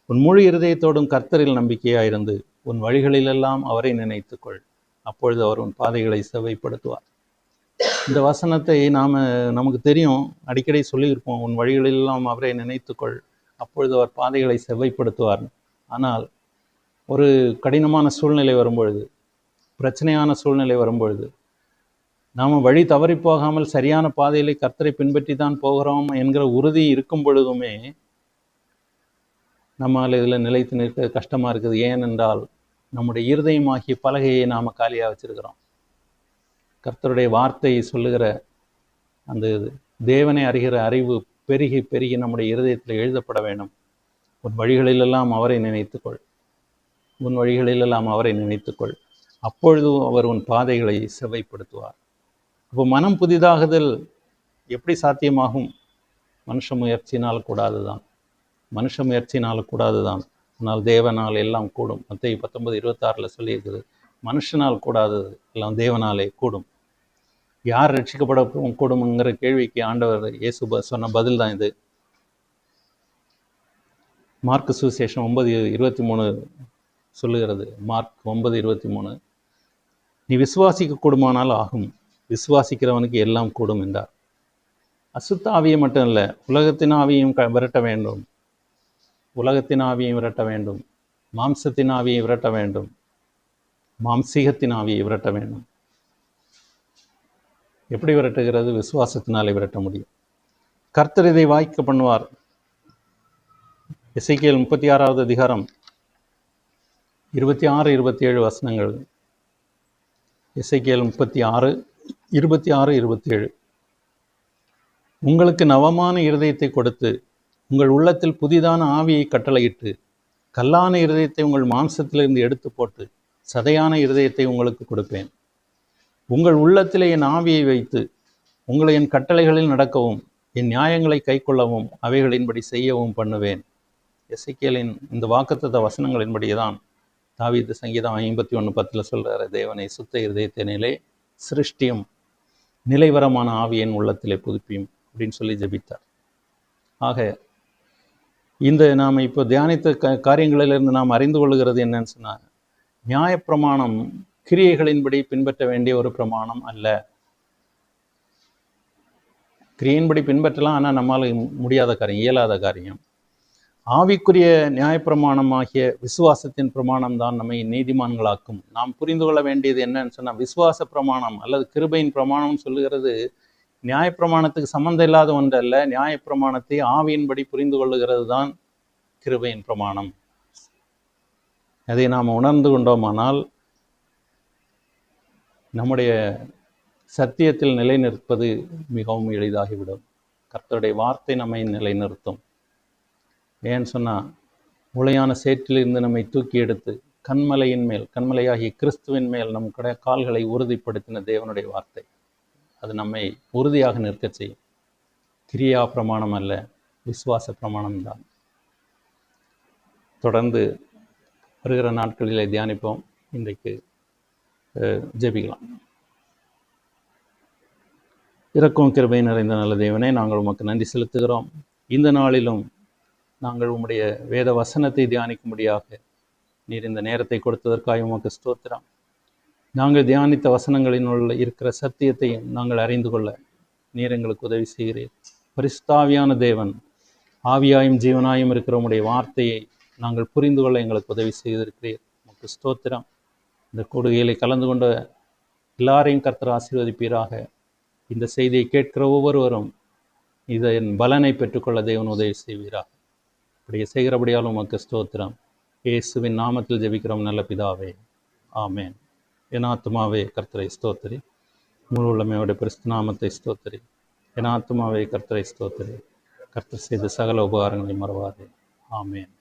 உன் முழு இருதயத்தோடும் கர்த்தரில் நம்பிக்கையாயிருந்து உன் வழிகளிலெல்லாம் அவரை நினைத்துக்கொள், அப்பொழுது அவர் உன் பாதைகளை செவ்வைப்படுத்துவார். இந்த வசனத்தை நமக்கு தெரியும், அடிக்கடி சொல்லியிருப்போம். உன் வழிகளிலெல்லாம் அவரை நினைத்துக்கொள், அப்பொழுது அவர் பாதைகளை செவ்வைப்படுத்துவார். ஆனால் ஒரு கடினமான சூழ்நிலை வரும்பொழுது, பிரச்சனையான சூழ்நிலை வரும்பொழுது, நாம் வழி தவறி போகாமல் சரியான பாதையிலே கர்த்தரை பின்பற்றி தான் போகிறோம் என்கிற உறுதி இருக்கும் பொழுதுமே நம்மால் இதில் நிலைத்து நிற்க கஷ்டமாக இருக்குது. ஏனென்றால் நம்முடைய இருதயமாகிய பலகையை நாம் காலியாக வச்சிருக்கிறோம். கர்த்தருடைய வார்த்தையை சொல்லுகிற அந்த தேவனை அறிகிற அறிவு பெருகி பெருகி நம்முடைய இருதயத்தில் எழுதப்பட வேண்டும். உன் வழிகளிலெல்லாம் அவரை நினைத்துக்கொள், உன் வழிகளிலெல்லாம் அவரை நினைத்துக்கொள், அப்பொழுது அவர் உன் பாதைகளை செவ்வைப்படுத்துவார். அப்போ மனம் புதிதாகுதல் எப்படி சாத்தியமாகும்? மனுஷ முயற்சினால் கூடாது தான். மனுஷ முயற்சினால் கூடாது தான். ஆனால் தேவனால் எல்லாம் கூடும். மத்தேயு 19:26 சொல்லியிருக்குது, மனுஷனால் கூடாது எல்லாம் தேவனாலே கூடும். யார் ரட்சிக்கப்பட கூடும்ங்கிற கேள்விக்கு ஆண்டவர் இயேசு சொன்ன பதில் தான் இது. மார்க்கு சுவிசேஷம் 9:23 சொல்லுகிறது. மார்க் 9:23, நீ விசுவாசிக்க கூடுமானால் ஆகும், விசுவாசிக்கிறவனுக்கு எல்லாம் கூடும் என்றார். அசுத்த ஆவியை மட்டும் இல்லை, உலகத்தின் ஆவியையும் விரட்ட வேண்டும். உலகத்தின் ஆவியை விரட்ட வேண்டும், மாம்சத்தின் ஆவியை விரட்ட வேண்டும், மாம்சீகத்தின் ஆவியை விரட்ட வேண்டும். எப்படி விரட்டுகிறது? விசுவாசத்தினாலே விரட்ட முடியும். கர்த்தர் இதை வாய்க்க பண்ணுவார். எசேக்கியேல் 36வது அதிகாரம் 26-27 வசனங்கள். எசேக்கியேல் 36:26-27. உங்களுக்கு நவமான இருதயத்தை கொடுத்து உங்கள் உள்ளத்தில் புதிதான ஆவியை கட்டளையிட்டு கல்லான இருதயத்தை உங்கள் மாம்சத்திலிருந்து எடுத்து போட்டு சதையான இருதயத்தை உங்களுக்கு கொடுப்பேன். உங்கள் உள்ளத்திலே என் ஆவியை வைத்து உங்களை என் கட்டளைகளில் நடக்கவும் என் நியாயங்களை கைக்கொள்ளவும் அவைகளின்படி செய்யவும் பண்ணுவேன். எசேக்கியேலின் இந்த வாக்குத்தத்த வசனங்களின்படியே தான் தாவீது சங்கீதம் 51:10 சொல்கிறார், தேவனை சுத்த இருதயத்தினிலே சிருஷ்டியும் நிலைவரமான ஆவியின் உள்ளத்திலே புதுப்பியும் அப்படின்னு சொல்லி ஜெபித்தார். ஆக இந்த நாம் இப்போ தியானித்த காரியங்களிலிருந்து நாம் அறிந்து கொள்ளுகிறது என்னன்னு சொன்னால், நியாயப்பிரமாணம் கிரியைகளின்படி பின்பற்ற வேண்டிய ஒரு பிரமாணம் அல்ல. கிரியையின்படி பின்பற்றலாம், ஆனால் நம்மால் முடியாத காரியம், இயலாத காரியம். ஆவிக்குரிய நியாயப்பிரமாணமாகிய விசுவாசத்தின் பிரமாணம் தான் நம்மை நீதிமான்களாக்கும். நாம் புரிந்து கொள்ள வேண்டியது என்னன்னு சொன்னால், விசுவாச பிரமாணம் அல்லது கிருபையின் பிரமாணம் சொல்லுகிறது நியாயப்பிரமாணத்துக்கு சம்மந்தம் இல்லாத ஒன்றல்ல. நியாயப்பிரமாணத்தை ஆவியின்படி புரிந்து கொள்ளுகிறது தான் கிருபையின் பிரமாணம். அதை நாம் உணர்ந்து கொண்டோமானால் நம்முடைய சத்தியத்தில் நிலைநிற்பது மிகவும் எளிதாகிவிடும். கர்த்தருடைய வார்த்தை நம்மை நிலைநிறுத்தும். ஏன்னு சொன்னால், உளையான சேற்றிலிருந்து நம்மை தூக்கி எடுத்து கண்மலையின் மேல், கண்மலையாகிய கிறிஸ்துவின் மேல் நம் கால்களை உறுதிப்படுத்தின தேவனுடைய வார்த்தை. அது நம்மை உறுதியாக நிற்க செய்யும். கிரியா பிரமாணம் அல்ல, விசுவாச பிரமாணம்தான். தொடர்ந்து வருகிற நாட்களிலே தியானிப்போம். இன்றைக்கு ஜெபிக்கலாம். இரக்கம் கிருபை நிறைந்த நல்ல தேவனே, நாங்கள் உமக்கு நன்றி செலுத்துகிறோம். இந்த நாளிலும் நாங்கள் உம்முடைய வேத வசனத்தை தியானிக்கும்படியாக நீர் இந்த நேரத்தை கொடுத்ததற்காக உமக்கு ஸ்தோத்திரம். நாங்கள் தியானித்த வசனங்களினுள் இருக்கிற சத்தியத்தையும் நாங்கள் அறிந்து கொள்ள நீர் எங்களுக்கு உதவி செய்கிறீர். பரிசுத்தாவியான தேவன் ஆவியாயும் ஜீவனாயும் இருக்கிற உம்முடைய வார்த்தையை நாங்கள் புரிந்து கொள்ள எங்களுக்கு உதவி செய்திருக்கிறீர். உமக்கு ஸ்தோத்திரம். இந்த கூடுகையிலே கலந்து கொண்ட எல்லாரையும் கர்த்தர் ஆசீர்வதிப்பீராக. இந்த செய்தியை கேட்கிற ஒவ்வொருவரும் இதன் பலனை பெற்றுக்கொள்ள தேவன் உதவி செய்வீராக. இப்படி செய்கிறபடியாலும் உமக்கு ஸ்தோத்திரம். இயேசுவின் நாமத்தில் ஜெபிக்கிறோம் நல்ல பிதாவே, ஆமேன். என் ஆத்துமாவே கர்த்தரை ஸ்தோத்திரி, முழு உள்ளமையோட பரிசுத்த நாமத்தை ஸ்தோத்திரி. என் ஆத்துமாவே கர்த்தரை ஸ்தோத்திரி, கர்த்தர் செய்த சகல உபகாரங்களை மறவாதே. ஆமேன்.